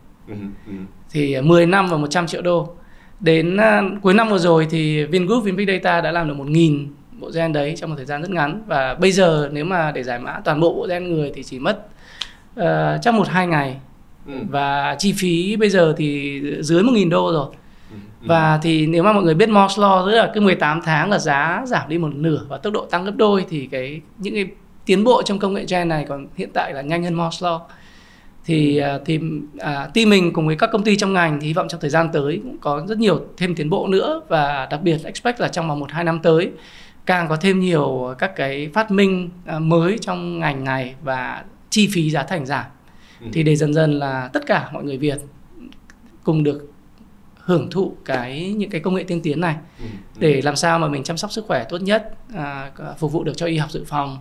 Thì 10 năm và 100 triệu đô. Đến cuối năm vừa rồi thì Vingroup, Vinbig Data đã làm được 1.000 bộ gen đấy trong một thời gian rất ngắn. Và bây giờ nếu mà để giải mã toàn bộ bộ gen người thì chỉ mất chắc 1-2 ngày. Và chi phí bây giờ thì dưới 1.000 đô rồi. Và thì nếu mà mọi người biết Moore's Law, tức là cứ 18 tháng là giá giảm đi một nửa và tốc độ tăng gấp đôi, thì những cái tiến bộ trong công nghệ gen này còn hiện tại là nhanh hơn Moore's Law. Thì team mình cùng với các công ty trong ngành thì hy vọng trong thời gian tới cũng có rất nhiều thêm tiến bộ nữa, và đặc biệt expect là trong vòng 1-2 năm tới càng có thêm nhiều các cái phát minh mới trong ngành này và chi phí giá thành giảm. Thì để dần dần là tất cả mọi người Việt cùng được hưởng thụ những cái công nghệ tiên tiến này, để làm sao mà mình chăm sóc sức khỏe tốt nhất, phục vụ được cho y học dự phòng,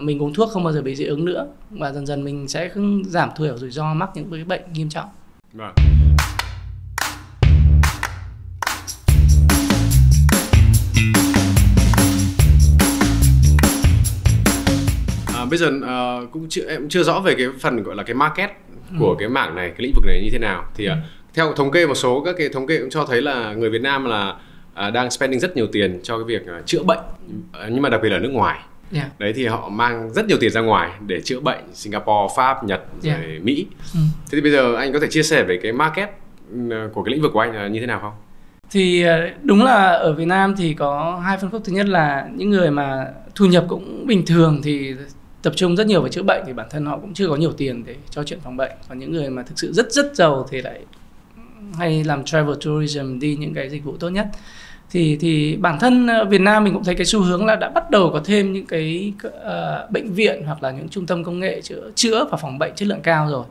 mình uống thuốc không bao giờ bị dị ứng nữa, và dần dần mình sẽ giảm thiểu rủi ro mắc những cái bệnh nghiêm trọng. Bây giờ em chưa rõ về cái phần gọi là cái market của cái mảng này, cái lĩnh vực này như thế nào. Thì theo thống kê, một số các cái thống kê cũng cho thấy là người Việt Nam là đang spending rất nhiều tiền cho cái việc chữa bệnh, nhưng mà đặc biệt là nước ngoài. Đấy, thì họ mang rất nhiều tiền ra ngoài để chữa bệnh, Singapore, Pháp, Nhật, rồi Mỹ. Thế thì bây giờ anh có thể chia sẻ về cái market của cái lĩnh vực của anh là như thế nào không? Thì đúng là ở Việt Nam thì có hai phân khúc. Thứ nhất là những người mà thu nhập cũng bình thường thì tập trung rất nhiều vào chữa bệnh, thì bản thân họ cũng chưa có nhiều tiền để cho chuyện phòng bệnh. Còn những người mà thực sự rất giàu thì lại hay làm travel tourism, đi những cái dịch vụ tốt nhất. Thì bản thân Việt Nam mình cũng thấy cái xu hướng là đã bắt đầu có thêm những cái bệnh viện hoặc là những trung tâm công nghệ chữa và phòng bệnh chất lượng cao rồi.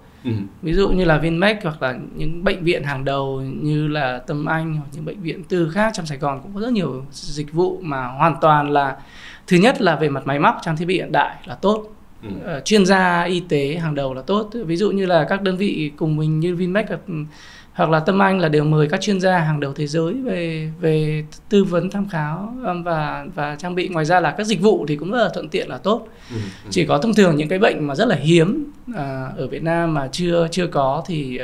Ví dụ như là Vinmec, hoặc là những bệnh viện hàng đầu như là Tâm Anh, hoặc những bệnh viện tư khác trong Sài Gòn cũng có rất nhiều dịch vụ mà hoàn toàn là, thứ nhất là về mặt máy móc, trang thiết bị hiện đại là tốt, chuyên gia y tế hàng đầu là tốt. Ví dụ như là các đơn vị cùng mình như Vinmec hoặc là Tâm Anh là đều mời các chuyên gia hàng đầu thế giới về tư vấn, tham khảo và trang bị. Ngoài ra là các dịch vụ thì cũng rất là thuận tiện, là tốt. Chỉ có thông thường những cái bệnh mà rất là hiếm ở Việt Nam mà chưa có thì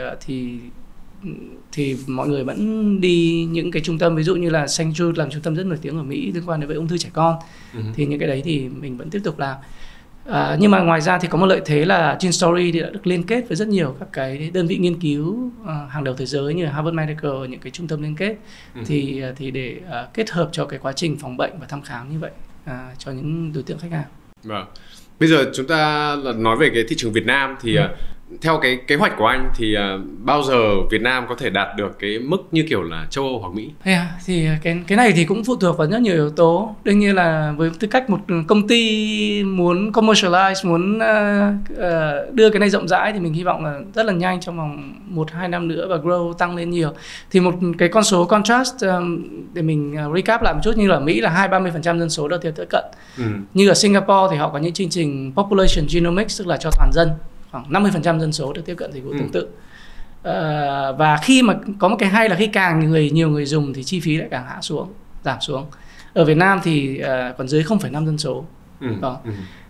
mọi người vẫn đi những cái trung tâm, ví dụ như là St. Jude làm trung tâm rất nổi tiếng ở Mỹ liên quan đến ung thư trẻ con. Thì những cái đấy thì mình vẫn tiếp tục làm. Nhưng mà ngoài ra thì có một lợi thế là Gin Story thì đã được liên kết với rất nhiều các cái đơn vị nghiên cứu hàng đầu thế giới như Harvard Medical, những cái trung tâm liên kết. Thì để kết hợp cho cái quá trình phòng bệnh và thăm khám như vậy cho những đối tượng khách hàng. Vâng. Bây giờ chúng ta nói về cái thị trường Việt Nam thì theo cái kế hoạch của anh thì bao giờ Việt Nam có thể đạt được cái mức như kiểu là châu Âu hoặc Mỹ? Thì cái này thì cũng phụ thuộc vào rất nhiều yếu tố. Đương nhiên là với tư cách một công ty muốn commercialize, muốn đưa cái này rộng rãi thì mình hy vọng là rất là nhanh, trong vòng 1-2 năm nữa và grow tăng lên nhiều. Thì một cái con số contrast để mình recap lại một chút, như là Mỹ là 20-30% dân số được tiếp cận. Như ở Singapore thì họ có những chương trình population genomics, tức là cho toàn dân, khoảng 50% dân số được tiếp cận dịch vụ tương tự. Và khi mà có một cái hay là khi càng nhiều người dùng thì chi phí lại càng giảm xuống. Ở Việt Nam thì còn dưới 0,5 dân số.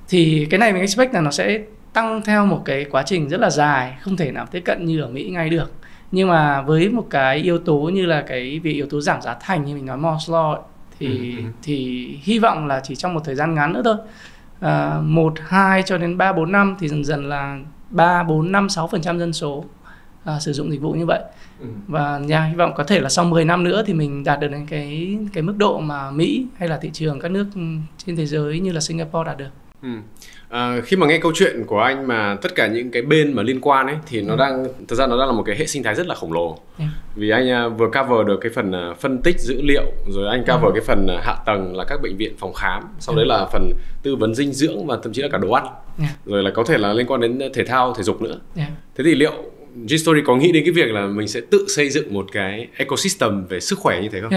Thì cái này mình expect là nó sẽ tăng theo một cái quá trình rất là dài, không thể nào tiếp cận như ở Mỹ ngay được. Nhưng mà với một cái yếu tố như là cái vì yếu tố giảm giá thành như mình nói Moore's Law thì hy vọng là chỉ trong một thời gian ngắn nữa thôi, 1-2 cho đến 3-4 năm thì dần dần là 3-4-5-6% dân số sử dụng dịch vụ như vậy. Và hy vọng có thể là sau 10 năm nữa thì mình đạt được đến cái mức độ mà Mỹ hay là thị trường các nước trên thế giới như là Singapore đạt được. Khi mà nghe câu chuyện của anh mà tất cả những cái bên mà liên quan ấy thì thực ra nó đang là một cái hệ sinh thái rất là khổng lồ. Vì anh vừa cover được cái phần phân tích dữ liệu, rồi anh cover cái phần hạ tầng là các bệnh viện, phòng khám, sau đấy là phần tư vấn dinh dưỡng và thậm chí là cả đồ ăn, rồi là có thể là liên quan đến thể thao, thể dục nữa. Thế thì liệu Gstory có nghĩ đến cái việc là mình sẽ tự xây dựng một cái ecosystem về sức khỏe như thế không?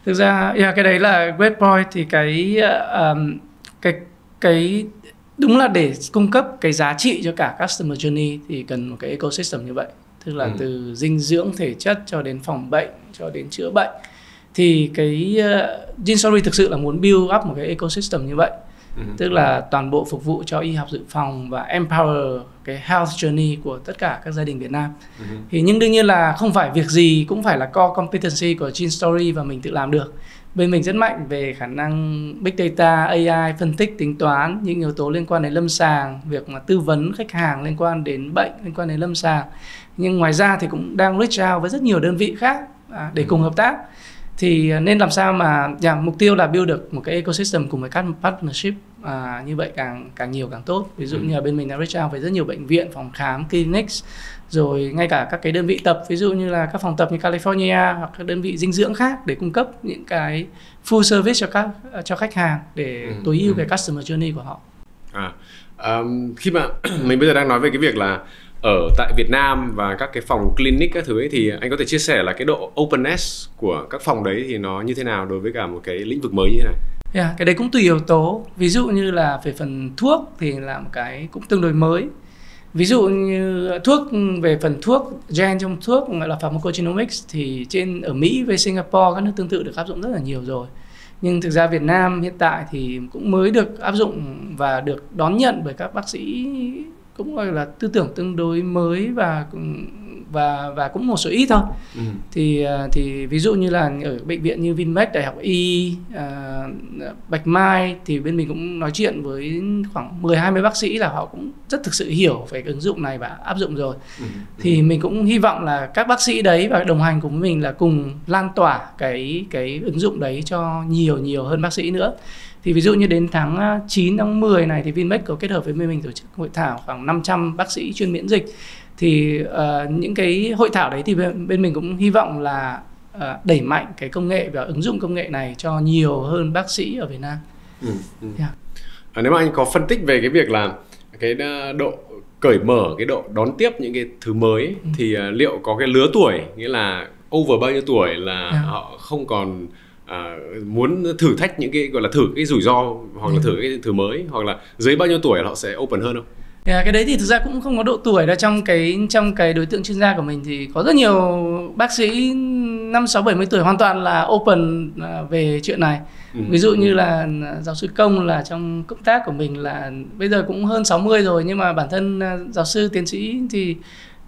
Thực ra cái đấy là great point. Thì cái đúng là để cung cấp cái giá trị cho cả customer journey thì cần một cái ecosystem như vậy, tức là từ dinh dưỡng, thể chất cho đến phòng bệnh, cho đến chữa bệnh. Thì cái Gstory thực sự là muốn build up một cái ecosystem như vậy, tức là toàn bộ phục vụ cho y học dự phòng và empower cái health journey của tất cả các gia đình Việt Nam. Thì nhưng đương nhiên là không phải việc gì cũng phải là core competency của Gstory và mình tự làm được. Bên mình rất mạnh về khả năng Big Data, AI, phân tích, tính toán, những yếu tố liên quan đến lâm sàng, việc mà tư vấn khách hàng liên quan đến bệnh, liên quan đến lâm sàng. Nhưng ngoài ra thì cũng đang reach out với rất nhiều đơn vị khác để cùng hợp tác. Thì nên làm sao mà mục tiêu là build được một cái ecosystem cùng với các partnership như vậy càng nhiều càng tốt. Ví dụ như là bên mình đã reach out với rất nhiều bệnh viện, phòng khám, clinics, rồi ngay cả các cái đơn vị tập, ví dụ như là các phòng tập như California hoặc các đơn vị dinh dưỡng khác để cung cấp những cái full service cho khách hàng để tối ưu cái customer journey của họ. Khi mà mình bây giờ đang nói về cái việc là ở tại Việt Nam và các cái phòng clinic các thứ ấy, thì anh có thể chia sẻ là cái độ openness của các phòng đấy thì nó như thế nào đối với cả một cái lĩnh vực mới như thế này? Cái đấy cũng tùy yếu tố. Ví dụ như là về phần thuốc thì là một cái cũng tương đối mới. Ví dụ như về phần thuốc, gen trong thuốc gọi là pharmacogenomics thì ở Mỹ với Singapore các nước tương tự được áp dụng rất là nhiều rồi. Nhưng thực ra Việt Nam hiện tại thì cũng mới được áp dụng và được đón nhận bởi các bác sĩ cũng gọi là tư tưởng tương đối mới và cũng một số ít thôi. Thì ví dụ như là ở bệnh viện như Vinmec, Đại học Y, Bạch Mai thì bên mình cũng nói chuyện với khoảng 10-20 bác sĩ là họ cũng rất thực sự hiểu về cái ứng dụng này và áp dụng rồi. Thì mình cũng hy vọng là các bác sĩ đấy và đồng hành cùng với mình là cùng lan tỏa cái ứng dụng đấy cho nhiều hơn bác sĩ nữa. Thì ví dụ như đến tháng 9, tháng 10 này thì Vinmec có kết hợp với mình tổ chức hội thảo khoảng 500 bác sĩ chuyên miễn dịch. Thì những cái hội thảo đấy thì bên mình cũng hy vọng là đẩy mạnh cái công nghệ và ứng dụng công nghệ này cho nhiều hơn bác sĩ ở Việt Nam. Nếu mà anh có phân tích về cái việc là cái độ cởi mở, cái độ đón tiếp những cái thứ mới thì liệu có cái lứa tuổi, nghĩa là over bao nhiêu tuổi là họ không còn muốn thử thách những cái gọi là thử cái rủi ro hoặc là thử cái thứ mới, hoặc là dưới bao nhiêu tuổi họ sẽ open hơn không? Cái đấy thì thực ra cũng không có độ tuổi đâu. Trong cái đối tượng chuyên gia của mình thì có rất nhiều bác sĩ 50-60-70 tuổi hoàn toàn là open về chuyện này. Ví dụ như là giáo sư Công là trong công tác của mình là bây giờ cũng hơn 60 rồi, nhưng mà bản thân giáo sư tiến sĩ thì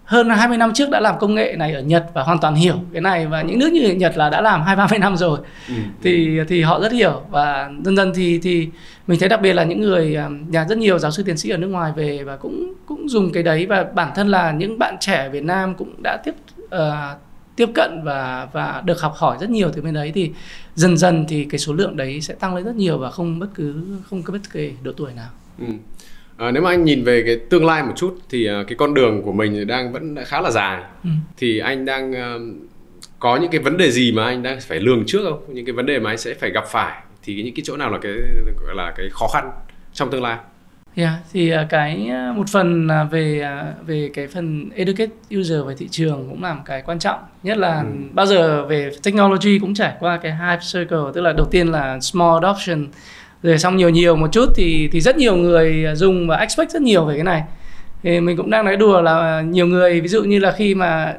hơn 20 năm trước đã làm công nghệ này ở Nhật và hoàn toàn hiểu cái này, và những nước như Nhật là đã làm 20-30 năm rồi. Thì họ rất hiểu, và dần dần thì mình thấy đặc biệt là những người rất nhiều giáo sư tiến sĩ ở nước ngoài về và cũng dùng cái đấy, và bản thân là những bạn trẻ Việt Nam cũng đã tiếp cận và được học hỏi rất nhiều từ bên đấy. Thì dần dần thì cái số lượng đấy sẽ tăng lên rất nhiều và không có bất kỳ độ tuổi nào. Nếu mà anh nhìn về cái tương lai một chút thì cái con đường của mình vẫn khá là dài. Thì anh đang có những cái vấn đề gì mà anh đang phải lường trước không? Những cái vấn đề mà anh sẽ phải gặp phải, thì những cái chỗ nào là cái gọi là cái khó khăn trong tương lai? Thì cái một phần về cái phần educate user về thị trường cũng là một cái quan trọng. Nhất là bao giờ về technology cũng trải qua cái hype cycle, tức là đầu tiên là small adoption, rồi xong nhiều một chút thì rất nhiều người dùng và expect rất nhiều về cái này. Thì mình cũng đang nói đùa là nhiều người, ví dụ như là khi mà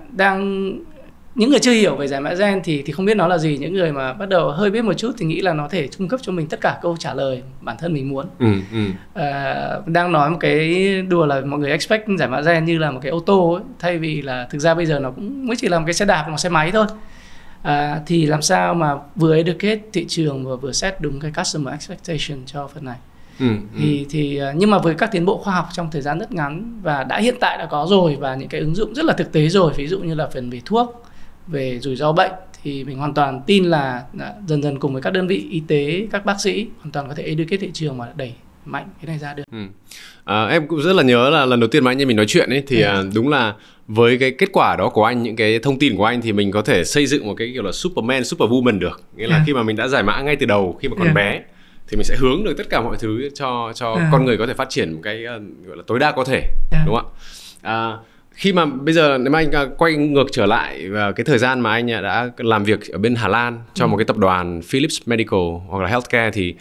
những người chưa hiểu về giải mã gen thì không biết nó là gì. Những người mà bắt đầu hơi biết một chút thì nghĩ là nó thể cung cấp cho mình tất cả câu trả lời bản thân mình muốn. Đang nói một cái đùa là mọi người expect giải mã gen như là một cái ô tô ấy, thay vì là thực ra bây giờ nó cũng mới chỉ là một cái xe đạp, một xe máy thôi. Thì làm sao mà vừa educate thị trường và vừa set đúng cái customer expectation cho phần này. Nhưng mà với các tiến bộ khoa học trong thời gian rất ngắn và hiện tại đã có rồi, và những cái ứng dụng rất là thực tế rồi, ví dụ như là phần về thuốc, về rủi ro bệnh, thì mình hoàn toàn tin là dần dần cùng với các đơn vị y tế, các bác sĩ hoàn toàn có thể educate thị trường mà đẩy mạnh cái này ra được. Em cũng rất là nhớ là lần đầu tiên mà anh em mình nói chuyện ấy thì đúng là với cái kết quả đó của anh, những cái thông tin của anh, thì mình có thể xây dựng một cái kiểu là Superman, Superwoman được. Nghĩa là khi mà mình đã giải mã ngay từ đầu khi mà còn bé thì mình sẽ hướng được tất cả mọi thứ cho con người có thể phát triển một cái gọi là tối đa có thể, đúng không ạ? Khi mà bây giờ nếu mà anh quay ngược trở lại vào cái thời gian mà anh đã làm việc ở bên Hà Lan cho một cái tập đoàn Philips Medical hoặc là Healthcare, thì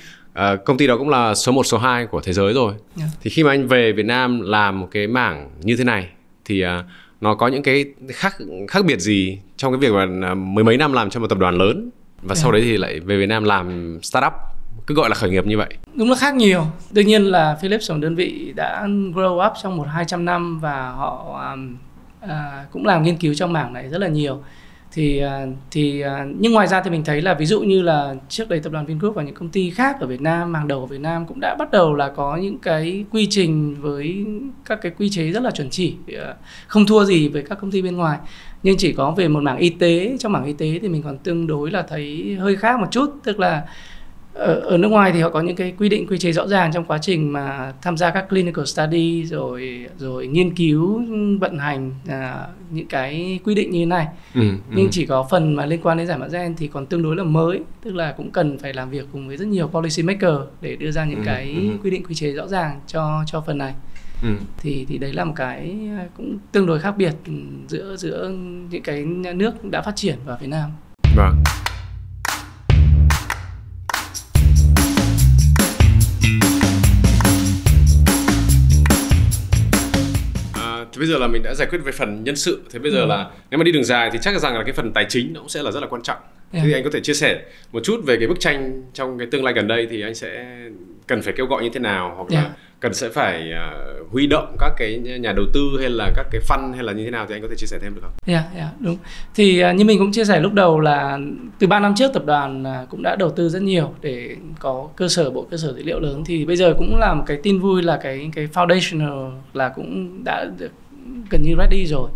công ty đó cũng là số 1, số 2 của thế giới rồi. Thì khi mà anh về Việt Nam làm một cái mảng như thế này thì nó có những cái khác biệt gì trong cái việc mà mười mấy năm làm cho một tập đoàn lớn và sau đấy thì lại về Việt Nam làm startup, cứ gọi là khởi nghiệp như vậy? Đúng là khác nhiều. Đương nhiên là Philips là một đơn vị đã grow up trong 100-200 năm và họ cũng làm nghiên cứu trong mảng này rất là nhiều. Nhưng ngoài ra thì mình thấy là ví dụ như là trước đây tập đoàn Vingroup và những công ty khác ở Việt Nam, hàng đầu ở Việt Nam cũng đã bắt đầu là có những cái quy trình với các cái quy chế rất là chuẩn chỉ, không thua gì với các công ty bên ngoài. Nhưng chỉ có về một mảng y tế, trong mảng y tế thì mình còn tương đối là thấy hơi khác một chút. Tức là ở nước ngoài thì họ có những cái quy định, quy chế rõ ràng trong quá trình mà tham gia các clinical study, rồi nghiên cứu vận hành những cái quy định như thế này. Nhưng chỉ có phần mà liên quan đến giải mã gen thì còn tương đối là mới, tức là cũng cần phải làm việc cùng với rất nhiều policy maker để đưa ra những cái quy định, quy chế rõ ràng cho phần này. Thì đấy là một cái cũng tương đối khác biệt giữa những cái nước đã phát triển và Việt Nam. Vâng. Thì bây giờ là mình đã giải quyết về phần nhân sự. Thế bây giờ là nếu mà đi đường dài thì chắc rằng là cái phần tài chính nó cũng sẽ là rất là quan trọng. Thế thì anh có thể chia sẻ một chút về cái bức tranh trong cái tương lai gần đây, thì anh sẽ cần phải kêu gọi như thế nào, hoặc là cần sẽ phải huy động các cái nhà đầu tư hay là các cái fund hay là như thế nào, thì anh có thể chia sẻ thêm được không? Đúng. Thì như mình cũng chia sẻ lúc đầu là từ 3 năm trước tập đoàn cũng đã đầu tư rất nhiều để có bộ cơ sở dữ liệu lớn. Thì bây giờ cũng là một cái tin vui là cái foundational là cũng đã được gần như ready rồi.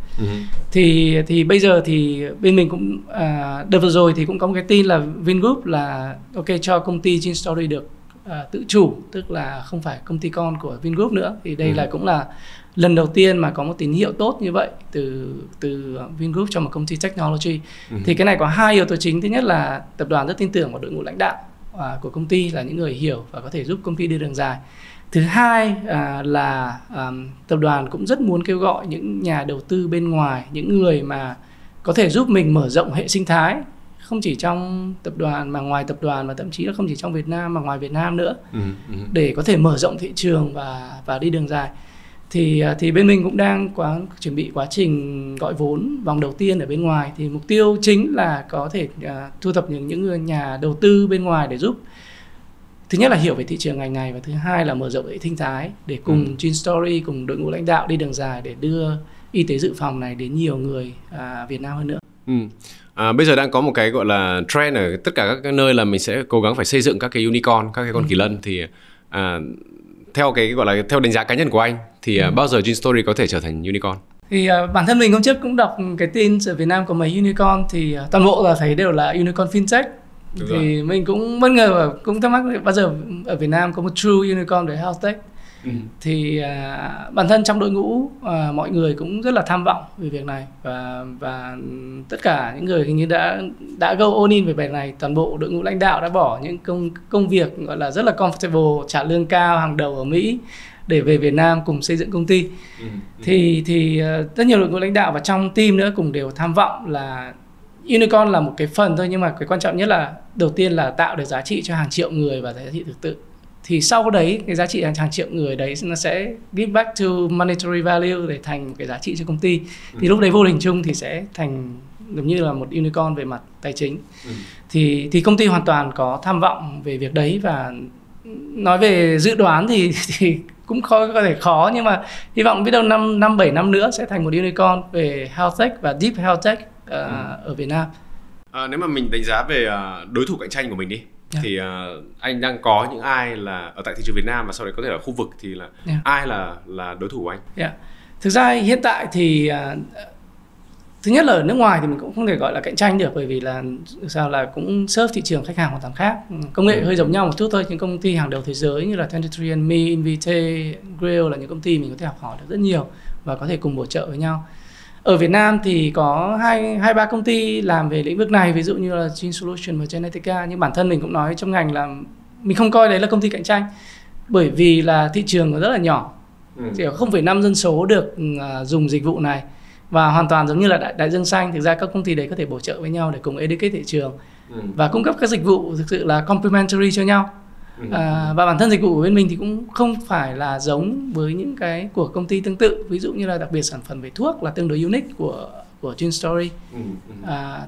Thì bây giờ thì bên mình cũng đợt vừa rồi thì cũng có một cái tin là Vingroup là ok cho công ty GeneStory được tự chủ, tức là không phải công ty con của Vingroup nữa. Thì đây là cũng là lần đầu tiên mà có một tín hiệu tốt như vậy từ Vingroup cho một công ty technology. Thì cái này có hai yếu tố chính. Thứ nhất là tập đoàn rất tin tưởng vào đội ngũ lãnh đạo của công ty, là những người hiểu và có thể giúp công ty đi đường dài. Thứ hai là tập đoàn cũng rất muốn kêu gọi những nhà đầu tư bên ngoài, những người mà có thể giúp mình mở rộng hệ sinh thái, không chỉ trong tập đoàn mà ngoài tập đoàn, và thậm chí là không chỉ trong Việt Nam mà ngoài Việt Nam nữa, để có thể mở rộng thị trường và đi đường dài. Thì bên mình cũng đang chuẩn bị quá trình gọi vốn vòng đầu tiên ở bên ngoài. Thì mục tiêu chính là có thể thu thập những người nhà đầu tư bên ngoài để giúp, thứ nhất là hiểu về thị trường ngành này, và thứ hai là mở rộng hệ sinh thái để cùng GeneStory, cùng đội ngũ lãnh đạo đi đường dài để đưa y tế dự phòng này đến nhiều người Việt Nam hơn nữa. Bây giờ đang có một cái gọi là trend ở tất cả các nơi là mình sẽ cố gắng phải xây dựng các cái unicorn, các cái con kỳ lân. Thì theo cái gọi là theo đánh giá cá nhân của anh thì bao giờ GeneStory có thể trở thành unicorn? Thì bản thân mình hôm trước cũng đọc cái tin ở Việt Nam có mấy unicorn, thì toàn bộ là thấy đều là unicorn fintech. Thì mình cũng bất ngờ và cũng thắc mắc bao giờ ở Việt Nam có một true unicorn về health tech. Thì bản thân trong đội ngũ mọi người cũng rất là tham vọng về việc này, và tất cả những người hình như đã go all in về việc này. Toàn bộ đội ngũ lãnh đạo đã bỏ những công việc gọi là rất là comfortable, trả lương cao hàng đầu ở Mỹ để về Việt Nam cùng xây dựng công ty. Thì rất nhiều đội ngũ lãnh đạo và trong team nữa cùng đều tham vọng là Unicorn là một cái phần thôi, nhưng mà cái quan trọng nhất là đầu tiên là tạo được giá trị cho hàng triệu người và giá trị thực sự. Thì sau đấy cái giá trị hàng triệu người đấy nó sẽ give back to monetary value để thành một cái giá trị cho công ty. Thì lúc đấy vô hình chung thì sẽ thành giống như là một unicorn về mặt tài chính. Thì công ty hoàn toàn có tham vọng về việc đấy, và nói về dự đoán thì cũng có thể khó, nhưng mà hy vọng biết đâu 5-7 năm nữa sẽ thành một unicorn về health tech và deep health tech ở Việt Nam. Nếu mà mình đánh giá về đối thủ cạnh tranh của mình đi, thì anh đang có những ai là ở tại thị trường Việt Nam và sau đấy có thể là khu vực, thì là ai là đối thủ của anh? Thực ra hiện tại thì thứ nhất là ở nước ngoài thì mình cũng không thể gọi là cạnh tranh được, bởi vì là sao là cũng serve thị trường khách hàng hoàn toàn khác, công nghệ hơi giống nhau một chút thôi. Những công ty hàng đầu thế giới như là 23andMe, Invitae, Grail là những công ty mình có thể học hỏi được rất nhiều và có thể cùng bổ trợ với nhau. Ở Việt Nam thì có 2-3 công ty làm về lĩnh vực này, ví dụ như là Gene Solution và Genetica, nhưng bản thân mình cũng nói trong ngành là mình không coi đấy là công ty cạnh tranh, bởi vì là thị trường nó rất là nhỏ, chỉ có 0,5 dân số được dùng dịch vụ này, và hoàn toàn giống như là đại dương xanh. Thực ra các công ty đấy có thể bổ trợ với nhau để cùng educate thị trường và cung cấp các dịch vụ thực sự là complementary cho nhau. Và bản thân dịch vụ của bên mình thì cũng không phải là giống với những cái của công ty tương tự, ví dụ như là đặc biệt sản phẩm về thuốc là tương đối unique của Gene Story.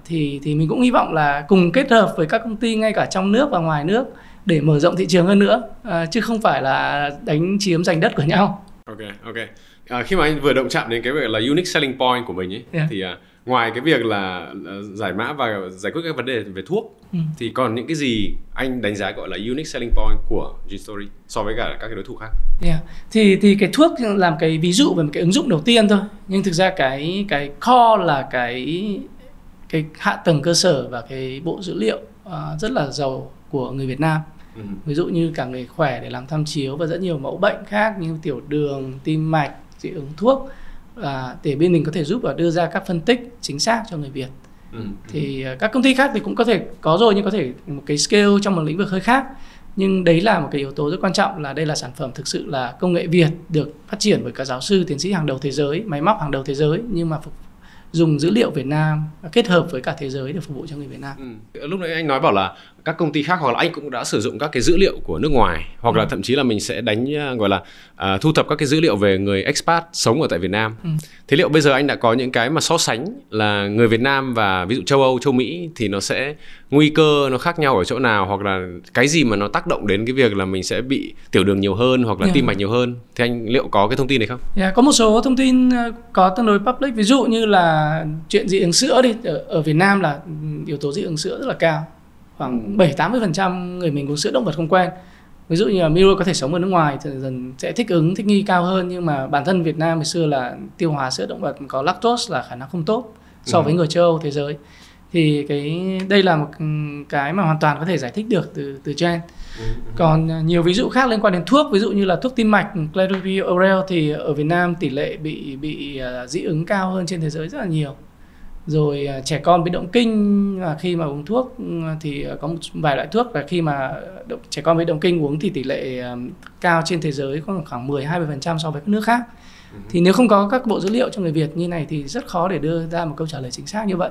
Thì mình cũng hy vọng là cùng kết hợp với các công ty ngay cả trong nước và ngoài nước để mở rộng thị trường hơn nữa, chứ không phải là đánh chiếm giành đất của nhau. Ok. Khi mà anh vừa động chạm đến cái việc là unique selling point của mình ấy, thì ngoài cái việc là giải mã và giải quyết các vấn đề về thuốc, thì còn những cái gì anh đánh giá gọi là unique selling point của Gene Story so với cả các cái đối thủ khác? Thì cái thuốc làm cái ví dụ về một cái ứng dụng đầu tiên thôi, nhưng thực ra cái core là cái hạ tầng cơ sở và cái bộ dữ liệu rất là giàu của người Việt Nam. Ví dụ như cả người khỏe để làm tham chiếu và rất nhiều mẫu bệnh khác như tiểu đường, tim mạch, dị ứng thuốc, để bên mình có thể giúp và đưa ra các phân tích chính xác cho người Việt. Thì các công ty khác thì cũng có thể có rồi, nhưng có thể một cái scale trong một lĩnh vực hơi khác. Nhưng đấy là một cái yếu tố rất quan trọng, là đây là sản phẩm thực sự là công nghệ Việt được phát triển bởi các giáo sư, tiến sĩ hàng đầu thế giới, máy móc hàng đầu thế giới, nhưng mà dùng dữ liệu Việt Nam kết hợp với cả thế giới để phục vụ cho người Việt Nam. Lúc nãy anh nói bảo là các công ty khác hoặc là anh cũng đã sử dụng các cái dữ liệu của nước ngoài, hoặc là thậm chí là mình sẽ gọi là thu thập các cái dữ liệu về người expat sống ở tại Việt Nam. Thế liệu bây giờ anh đã có những cái mà so sánh là người Việt Nam và ví dụ châu Âu, châu Mỹ thì nó sẽ nguy cơ nó khác nhau ở chỗ nào, hoặc là cái gì mà nó tác động đến cái việc là mình sẽ bị tiểu đường nhiều hơn hoặc là tim mạch nhiều hơn, thì anh liệu có cái thông tin này không? Có một số thông tin có tương đối public, ví dụ như là chuyện dị ứng sữa đi, ở Việt Nam là yếu tố dị ứng sữa rất là cao, khoảng 70-80% người mình uống sữa động vật không quen. Ví dụ như là Miro có thể sống ở nước ngoài thì dần sẽ thích nghi cao hơn, nhưng mà bản thân Việt Nam hồi xưa là tiêu hóa sữa động vật có lactose là khả năng không tốt so với người châu Âu thế giới. Thì đây là một cái mà hoàn toàn có thể giải thích được từ gen. Còn nhiều ví dụ khác liên quan đến thuốc, ví dụ như là thuốc tim mạch Cladribine thì ở Việt Nam tỷ lệ bị dị ứng cao hơn trên thế giới rất là nhiều. Rồi trẻ con bị động kinh khi mà uống thuốc thì có một vài loại thuốc là khi mà trẻ con bị động kinh uống thì tỷ lệ cao trên thế giới khoảng 10-20% so với các nước khác. Thì nếu không có các bộ dữ liệu cho người Việt như này thì rất khó để đưa ra một câu trả lời chính xác như vậy.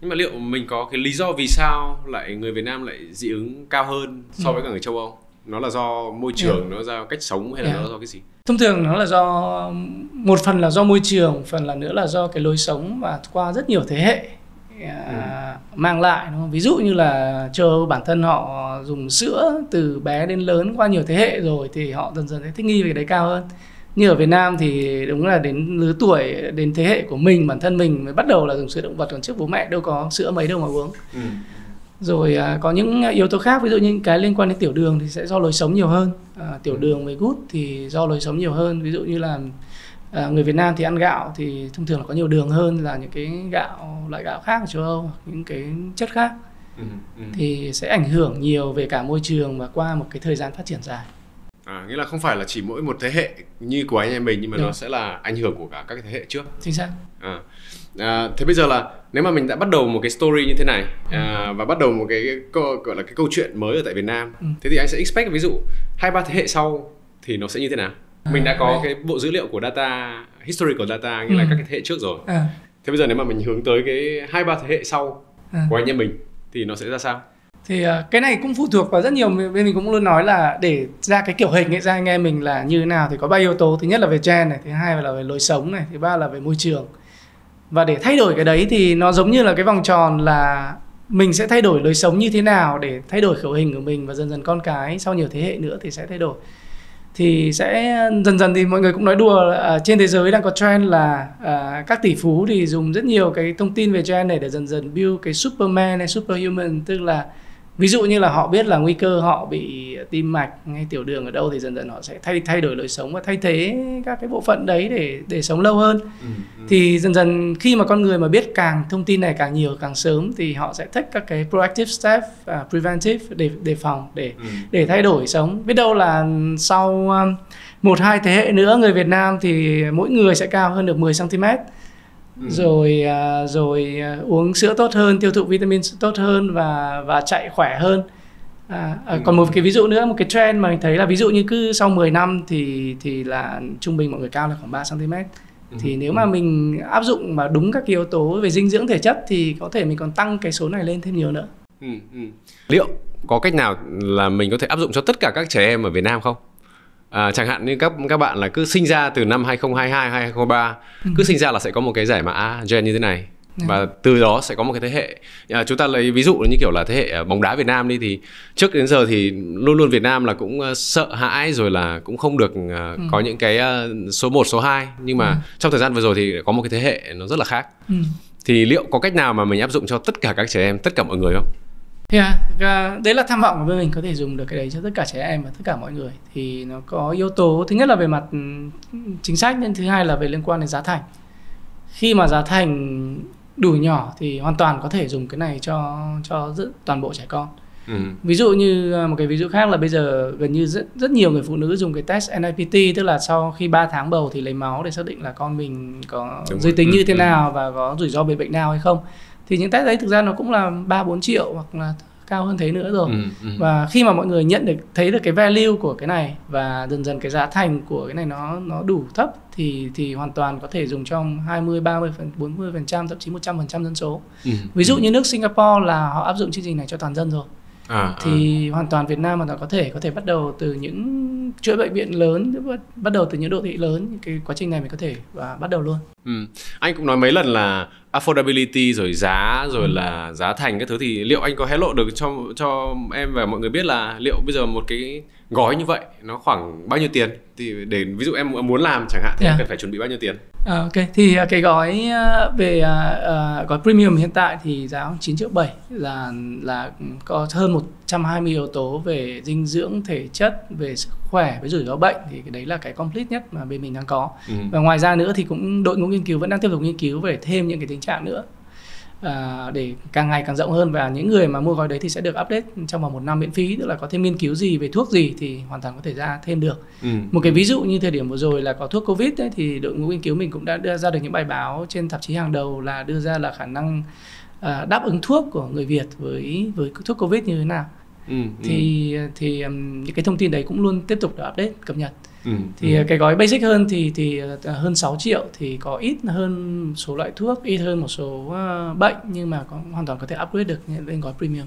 Nhưng mà liệu mình có cái lý do vì sao lại người Việt Nam lại dị ứng cao hơn so với cả người châu Âu? Nó là do môi trường, nó là do cách sống hay là nó là do cái gì? Thông thường nó là do, một phần là do môi trường, phần là nữa là do cái lối sống mà qua rất nhiều thế hệ mang lại, đúng không? Ví dụ như là châu Âu bản thân họ dùng sữa từ bé đến lớn qua nhiều thế hệ rồi thì họ dần dần thích nghi về cái đấy cao hơn. Như ở Việt Nam thì đúng là đến lứa tuổi, đến thế hệ của mình, bản thân mình mới bắt đầu là dùng sữa động vật, còn trước bố mẹ đâu có sữa mấy đâu mà uống. Rồi có những yếu tố khác, ví dụ như cái liên quan đến tiểu đường thì sẽ do lối sống nhiều hơn. Tiểu đường với gút thì do lối sống nhiều hơn. Ví dụ như là người Việt Nam thì ăn gạo thì thông thường là có nhiều đường hơn là những cái loại gạo khác ở châu Âu, những cái chất khác. Thì sẽ ảnh hưởng nhiều về cả môi trường và qua một cái thời gian phát triển dài. Nghĩa là không phải là chỉ mỗi một thế hệ như của anh em mình, nhưng mà Đúng. nó sẽ là ảnh hưởng của cả các cái thế hệ trước. Chính xác. Thế bây giờ là nếu mà mình đã bắt đầu một cái story như thế này và bắt đầu một cái gọi là cái câu chuyện mới ở tại Việt Nam, thế thì anh sẽ expect ví dụ 2-3 thế hệ sau thì nó sẽ như thế nào? Mình đã có cái bộ dữ liệu của data, historical data, nghĩa là các cái thế hệ trước rồi. Thế bây giờ nếu mà mình hướng tới cái 2-3 thế hệ sau của anh em mình thì nó sẽ ra sao? Thì cái này cũng phụ thuộc vào rất nhiều. Bên mình cũng luôn nói là để ra cái kiểu hình ấy, ra anh em mình là như thế nào thì có 3 yếu tố. Thứ nhất là về gen này, thứ hai là về lối sống này, thứ ba là về môi trường. Và để thay đổi cái đấy thì nó giống như là cái vòng tròn, là mình sẽ thay đổi lối sống như thế nào để thay đổi khẩu hình của mình, và dần dần con cái sau nhiều thế hệ nữa thì sẽ thay đổi. Thì sẽ dần dần thì mọi người cũng nói đùa là trên thế giới đang có trend là các tỷ phú thì dùng rất nhiều cái thông tin về gen này để dần dần build cái Superman hay Superhuman, tức là ví dụ như là họ biết là nguy cơ họ bị tim mạch hay tiểu đường ở đâu thì dần dần họ sẽ thay đổi lối sống và thay thế các cái bộ phận đấy để sống lâu hơn. Thì dần dần khi mà con người mà biết càng thông tin này càng nhiều càng sớm thì họ sẽ take các cái proactive step, preventive để đề phòng, để thay đổi sống. Biết đâu là sau 1-2 thế hệ nữa người Việt Nam thì mỗi người sẽ cao hơn được 10 cm. Rồi uống sữa tốt hơn, tiêu thụ vitamin tốt hơn và chạy khỏe hơn. Còn một cái ví dụ nữa, một cái trend mà mình thấy là ví dụ như cứ sau 10 năm thì là trung bình mọi người cao là khoảng 3 cm. Thì nếu mà mình áp dụng mà đúng các yếu tố về dinh dưỡng thể chất thì có thể mình còn tăng cái số này lên thêm nhiều nữa. Liệu có cách nào là mình có thể áp dụng cho tất cả các trẻ em ở Việt Nam không? Chẳng hạn như các bạn là cứ sinh ra từ năm 2022 hay 2023, cứ sinh ra là sẽ có một cái giải mã gen như thế này, và từ đó sẽ có một cái thế hệ. Chúng ta lấy ví dụ như kiểu là thế hệ bóng đá Việt Nam đi, thì trước đến giờ thì luôn luôn Việt Nam là cũng sợ hãi, rồi là cũng không được có những cái số 1, số 2. Nhưng mà trong thời gian vừa rồi thì có một cái thế hệ nó rất là khác. Thì liệu có cách nào mà mình áp dụng cho tất cả các trẻ em, tất cả mọi người không? Đấy là tham vọng của bên mình, có thể dùng được cái đấy cho tất cả trẻ em và tất cả mọi người. Thì nó có yếu tố, thứ nhất là về mặt chính sách, nhưng thứ hai là về liên quan đến giá thành. Khi mà giá thành đủ nhỏ thì hoàn toàn có thể dùng cái này cho toàn bộ trẻ con. Ví dụ như một cái ví dụ khác là bây giờ gần như rất nhiều người phụ nữ dùng cái test NIPT, tức là sau khi 3 tháng bầu thì lấy máu để xác định là con mình có giới tính như thế nào và có rủi ro bị bệnh nào hay không. Thì những test đấy thực ra nó cũng là 3-4 triệu hoặc là cao hơn thế nữa rồi. Và khi mà mọi người thấy được cái value của cái này và dần dần cái giá thành của cái này nó đủ thấp thì hoàn toàn có thể dùng trong 20, 30, 40%, thậm chí 100% dân số. Ví dụ như nước Singapore là họ áp dụng chương trình này cho toàn dân rồi. Thì hoàn toàn Việt Nam hoàn toàn có thể bắt đầu từ những chuỗi bệnh viện lớn, bắt đầu từ những đô thị lớn. Cái quá trình này mình có thể bắt đầu luôn. Anh cũng nói mấy lần là affordability, rồi giá, rồi là giá thành các thứ, thì liệu anh có hé lộ được cho em và mọi người biết là liệu bây giờ một cái gói như vậy nó khoảng bao nhiêu tiền, thì để ví dụ em muốn làm chẳng hạn thì em cần phải chuẩn bị bao nhiêu tiền? Ok, thì cái gói về gói premium hiện tại thì giá 9,7 triệu, là có hơn 120 yếu tố về dinh dưỡng, thể chất, về sức khỏe, với rủi ro bệnh. Thì cái đấy là cái complete nhất mà bên mình đang có. Và ngoài ra nữa thì cũng đội ngũ nghiên cứu vẫn đang tiếp tục nghiên cứu về thêm những cái tình trạng nữa, để càng ngày càng rộng hơn. Và những người mà mua gói đấy thì sẽ được update trong vòng 1 năm miễn phí, tức là có thêm nghiên cứu gì về thuốc gì thì hoàn toàn có thể ra thêm được. Một cái ví dụ như thời điểm vừa rồi là có thuốc Covid ấy, thì đội ngũ nghiên cứu mình cũng đã đưa ra được những bài báo trên tạp chí hàng đầu là đưa ra là khả năng đáp ứng thuốc của người Việt với thuốc Covid như thế nào. Thì những cái thông tin đấy cũng luôn tiếp tục được update, cập nhật. Thì cái gói basic hơn thì hơn 6 triệu thì có ít hơn số loại thuốc, ít hơn một số bệnh, nhưng mà hoàn toàn có thể upgrade được lên gói premium.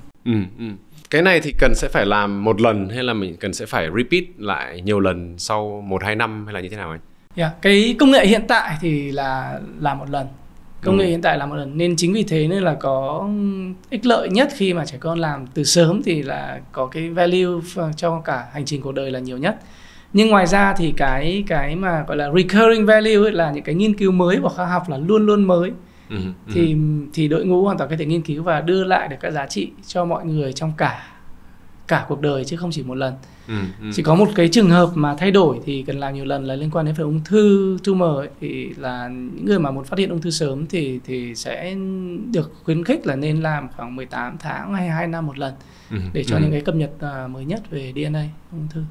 Cái này thì sẽ phải làm một lần hay là mình sẽ phải repeat lại nhiều lần sau 1-2 năm hay là như thế nào anh? Cái công nghệ hiện tại thì là một lần. Công nghệ hiện tại là một lần, nên chính vì thế nên là có ích lợi nhất khi mà trẻ con làm từ sớm thì là có cái value cho cả hành trình cuộc đời là nhiều nhất. Nhưng ngoài ra thì cái mà gọi là recurring value ấy, là những cái nghiên cứu mới của khoa học là luôn luôn mới. Thì đội ngũ hoàn toàn có thể nghiên cứu và đưa lại được các giá trị cho mọi người trong cả cuộc đời, chứ không chỉ một lần. Chỉ có một cái trường hợp mà thay đổi thì cần làm nhiều lần là liên quan đến phần ung thư tumor ấy, thì là những người mà muốn phát hiện ung thư sớm thì sẽ được khuyến khích là nên làm khoảng 18 tháng hay 2 năm một lần, để cho những cái cập nhật mới nhất về DNA ung thư.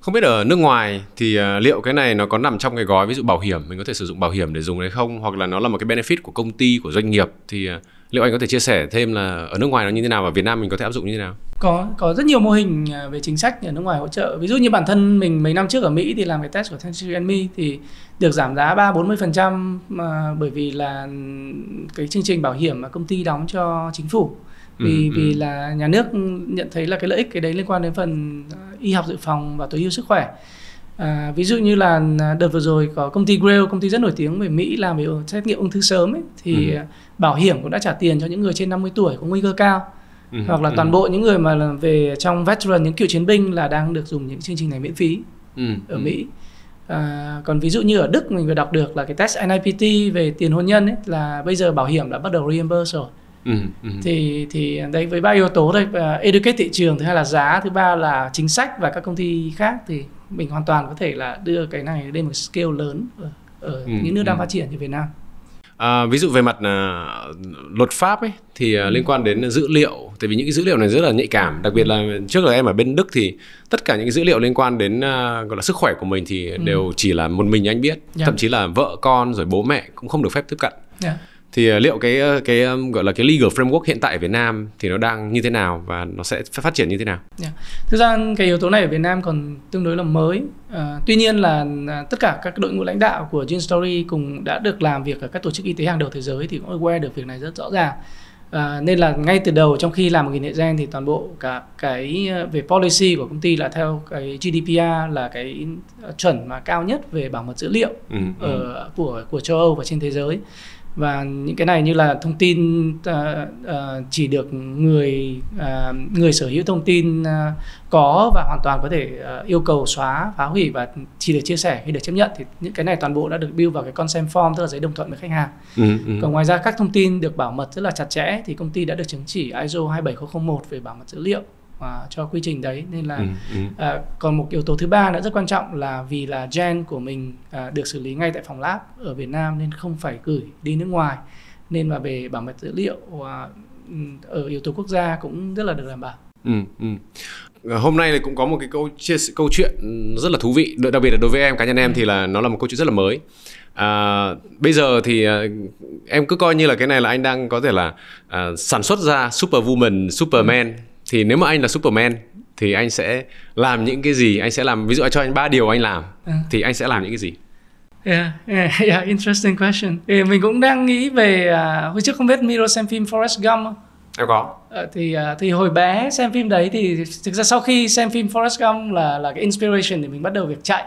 Không biết ở nước ngoài thì liệu cái này nó có nằm trong cái gói ví dụ bảo hiểm, mình có thể sử dụng bảo hiểm để dùng hay không, hoặc là nó là một cái benefit của công ty, của doanh nghiệp, thì liệu anh có thể chia sẻ thêm là ở nước ngoài nó như thế nào và Việt Nam mình có thể áp dụng như thế nào? Có rất nhiều mô hình về chính sách ở nước ngoài hỗ trợ. Ví dụ như bản thân mình mấy năm trước ở Mỹ thì làm cái test của 23andMe thì được giảm giá 30-40% bởi vì là cái chương trình bảo hiểm mà công ty đóng cho chính phủ. Vì là nhà nước nhận thấy là cái lợi ích cái đấy liên quan đến phần y học dự phòng và tối ưu sức khỏe. Ví dụ như là đợt vừa rồi có công ty Grail, công ty rất nổi tiếng về Mỹ làm về xét nghiệm ung thư sớm ấy, thì bảo hiểm cũng đã trả tiền cho những người trên 50 tuổi có nguy cơ cao. Hoặc là toàn bộ những người mà là về trong veteran, những cựu chiến binh là đang được dùng những chương trình này miễn phí ở Mỹ. Còn ví dụ như ở Đức mình vừa đọc được là cái test NIPT về tiền hôn nhân ấy, là bây giờ bảo hiểm đã bắt đầu reimburse rồi. Thì đấy, với ba yếu tố đây, educate thị trường, thứ hai là giá, thứ ba là chính sách và các công ty khác, thì mình hoàn toàn có thể là đưa cái này lên một scale lớn ở những nước đang phát triển như Việt Nam. Ví dụ về mặt luật pháp ấy thì liên quan đến dữ liệu, tại vì những cái dữ liệu này rất là nhạy cảm, đặc biệt là trước là em ở bên Đức thì tất cả những cái dữ liệu liên quan đến gọi là sức khỏe của mình thì đều chỉ là một mình anh biết, thậm chí là vợ con rồi bố mẹ cũng không được phép tiếp cận. Thì liệu cái gọi là cái legal framework hiện tại ở Việt Nam thì nó đang như thế nào và nó sẽ phát triển như thế nào? Thực ra cái yếu tố này ở Việt Nam còn tương đối là mới. Tuy nhiên là tất cả các đội ngũ lãnh đạo của GeneStory cùng đã được làm việc ở các tổ chức y tế hàng đầu thế giới thì cũng aware được việc này rất rõ ràng. Nên là ngay từ đầu trong khi làm một nghìn hệ gen thì toàn bộ cả cái về policy của công ty là theo cái GDPR, là cái chuẩn mà cao nhất về bảo mật dữ liệu của châu Âu và trên thế giới. Và những cái này như là thông tin chỉ được người sở hữu thông tin có và hoàn toàn có thể yêu cầu xóa, phá hủy và chỉ được chia sẻ khi được chấp nhận, thì những cái này toàn bộ đã được build vào cái consent form, tức là giấy đồng thuận với khách hàng. Còn ngoài ra các thông tin được bảo mật rất là chặt chẽ thì công ty đã được chứng chỉ ISO 27001 về bảo mật dữ liệu cho quy trình đấy. Nên là còn một yếu tố thứ ba nữa rất quan trọng là vì là gen của mình được xử lý ngay tại phòng lab ở Việt Nam nên không phải gửi đi nước ngoài, nên là về bảo mật dữ liệu ở yếu tố quốc gia cũng rất là được đảm bảo. Hôm nay thì cũng có một cái câu chuyện rất là thú vị, đặc biệt là đối với em, cá nhân em thì là nó là một câu chuyện rất là mới. Bây giờ thì em cứ coi như là cái này là anh đang có thể là sản xuất ra Superwoman, Superman. Thì nếu mà anh là Superman thì anh sẽ làm những cái gì? Anh sẽ làm, ví dụ cho anh 3 điều anh làm thì anh sẽ làm những cái gì? Yeah, interesting question. Mình cũng đang nghĩ về hồi trước không biết Miro xem phim Forrest Gump không? Em có. Thì hồi bé xem phim đấy thì thực ra sau khi xem phim Forrest Gump là cái inspiration để mình bắt đầu việc chạy.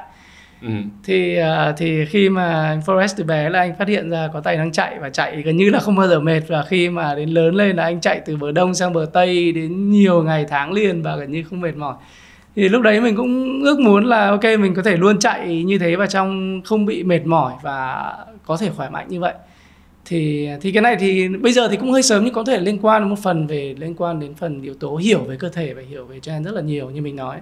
Thì khi mà Forrest từ bé là anh phát hiện ra có tài năng chạy và chạy gần như là không bao giờ mệt, và khi mà đến lớn lên là anh chạy từ bờ Đông sang bờ Tây đến nhiều ngày tháng liền và gần như không mệt mỏi. Thì lúc đấy mình cũng ước muốn là ok, mình có thể luôn chạy như thế và trong không bị mệt mỏi và có thể khỏe mạnh như vậy. Thì cái này thì bây giờ thì cũng hơi sớm, nhưng có thể liên quan một phần liên quan đến phần yếu tố hiểu về cơ thể và hiểu về gen rất là nhiều như mình nói.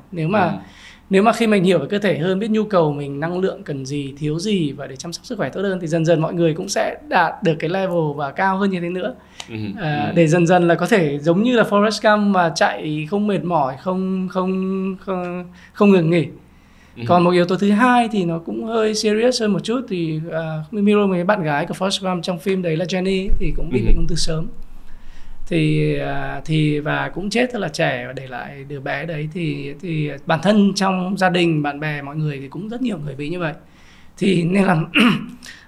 Nếu mà khi mình hiểu về cơ thể hơn, biết nhu cầu mình, năng lượng cần gì, thiếu gì và để chăm sóc sức khỏe tốt hơn, thì dần dần mọi người cũng sẽ đạt được cái level và cao hơn như thế nữa. Để dần dần là có thể giống như là Forrest Gump mà chạy không mệt mỏi, không ngừng nghỉ. Còn một yếu tố thứ hai thì nó cũng hơi serious hơn một chút, thì Miro, mấy bạn gái của Forrest Gump trong phim đấy là Jenny, thì cũng bị bệnh ung thư sớm. Thì và cũng chết rất là trẻ và để lại đứa bé đấy. Thì bản thân trong gia đình, bạn bè, mọi người thì cũng rất nhiều người bị như vậy. Thì nên là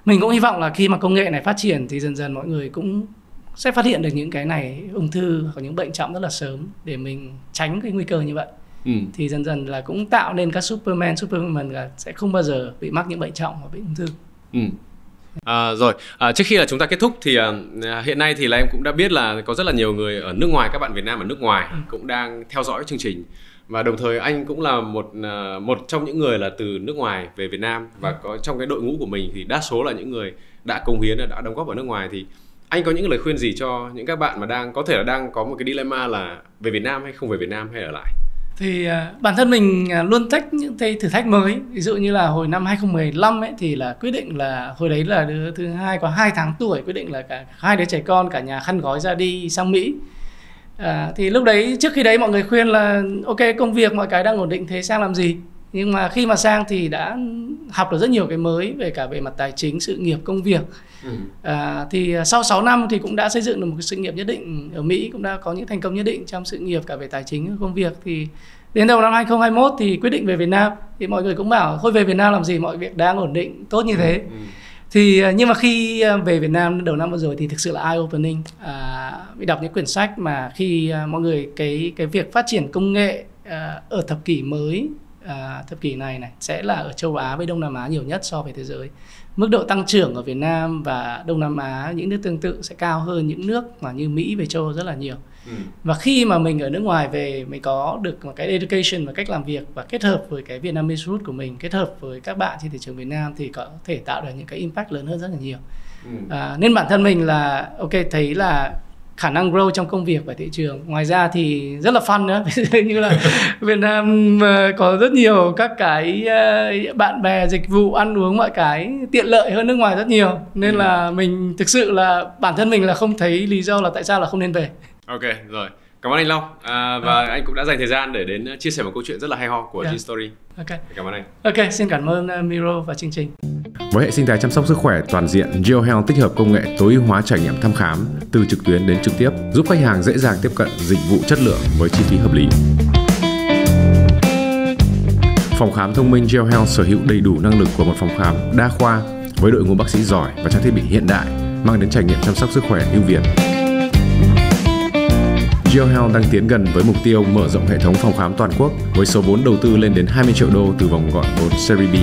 mình cũng hy vọng là khi mà công nghệ này phát triển thì dần dần mọi người cũng sẽ phát hiện được những cái này, ung thư hoặc những bệnh trọng rất là sớm, để mình tránh cái nguy cơ như vậy. Thì dần dần là cũng tạo nên các Superman, Superwoman là sẽ không bao giờ bị mắc những bệnh trọng hoặc bị ung thư. Trước khi là chúng ta kết thúc thì hiện nay thì là em cũng đã biết là có rất là nhiều người ở nước ngoài, các bạn Việt Nam ở nước ngoài cũng đang theo dõi chương trình, và đồng thời anh cũng là một trong những người là từ nước ngoài về Việt Nam, và có trong cái đội ngũ của mình thì đa số là những người đã cống hiến, đã đóng góp ở nước ngoài. Thì anh có những lời khuyên gì cho những các bạn mà có thể là đang có một cái dilemma là về Việt Nam hay không về Việt Nam hay ở lại? Thì bản thân mình luôn thích những cái thử thách mới. Ví dụ như là hồi năm 2015 ấy, thì là quyết định là hồi đấy là đứa thứ hai có 2 tháng tuổi, quyết định là cả 2 đứa trẻ con, cả nhà khăn gói ra đi sang Mỹ. Thì lúc đấy, trước khi đấy mọi người khuyên là ok, công việc mọi cái đang ổn định, thế sang làm gì? Nhưng mà khi mà sang thì đã học được rất nhiều cái mới về cả về mặt tài chính, sự nghiệp, công việc. Thì sau 6 năm thì cũng đã xây dựng được một cái sự nghiệp nhất định ở Mỹ, cũng đã có những thành công nhất định trong sự nghiệp cả về tài chính, công việc. Thì đến đầu năm 2021 thì quyết định về Việt Nam. Thì mọi người cũng bảo thôi về Việt Nam làm gì, mọi việc đang ổn định tốt như thế. Thì nhưng mà khi về Việt Nam đầu năm vừa rồi thì thực sự là eye opening. Bị đọc những quyển sách mà khi mọi người cái việc phát triển công nghệ ở thập kỷ mới, thập kỷ này sẽ là ở châu Á với Đông Nam Á nhiều nhất so với thế giới. Mức độ tăng trưởng ở Việt Nam và Đông Nam Á, những nước tương tự sẽ cao hơn những nước mà như Mỹ về châu Âu rất là nhiều. Và khi mà mình ở nước ngoài về, mình có được một cái education và cách làm việc và kết hợp với cái Vietnamese root của mình, kết hợp với các bạn trên thị trường Việt Nam thì có thể tạo được những cái impact lớn hơn rất là nhiều. Nên bản thân mình là thấy là khả năng grow trong công việc và thị trường. Ngoài ra thì rất là fun nữa. Ví dụ như là Việt Nam có rất nhiều các cái bạn bè, dịch vụ, ăn uống, mọi cái tiện lợi hơn nước ngoài rất nhiều. Nên là mình thực sự là bản thân mình là không thấy lý do là tại sao là không nên về. Ok, rồi. Cảm ơn anh Long. Và anh cũng đã dành thời gian để đến chia sẻ một câu chuyện rất là hay ho của Gene Story. Cảm ơn anh. Ok, xin cảm ơn Miro và chương trình. Với hệ sinh thái chăm sóc sức khỏe toàn diện, GeoHealth tích hợp công nghệ tối ưu hóa trải nghiệm thăm khám từ trực tuyến đến trực tiếp, giúp khách hàng dễ dàng tiếp cận dịch vụ chất lượng với chi phí hợp lý. Phòng khám thông minh GeoHealth sở hữu đầy đủ năng lực của một phòng khám đa khoa với đội ngũ bác sĩ giỏi và trang thiết bị hiện đại, mang đến trải nghiệm chăm sóc sức khỏe ưu việt. GeoHealth đang tiến gần với mục tiêu mở rộng hệ thống phòng khám toàn quốc với số vốn đầu tư lên đến 20 triệu đô từ vòng gọi vốn Series B.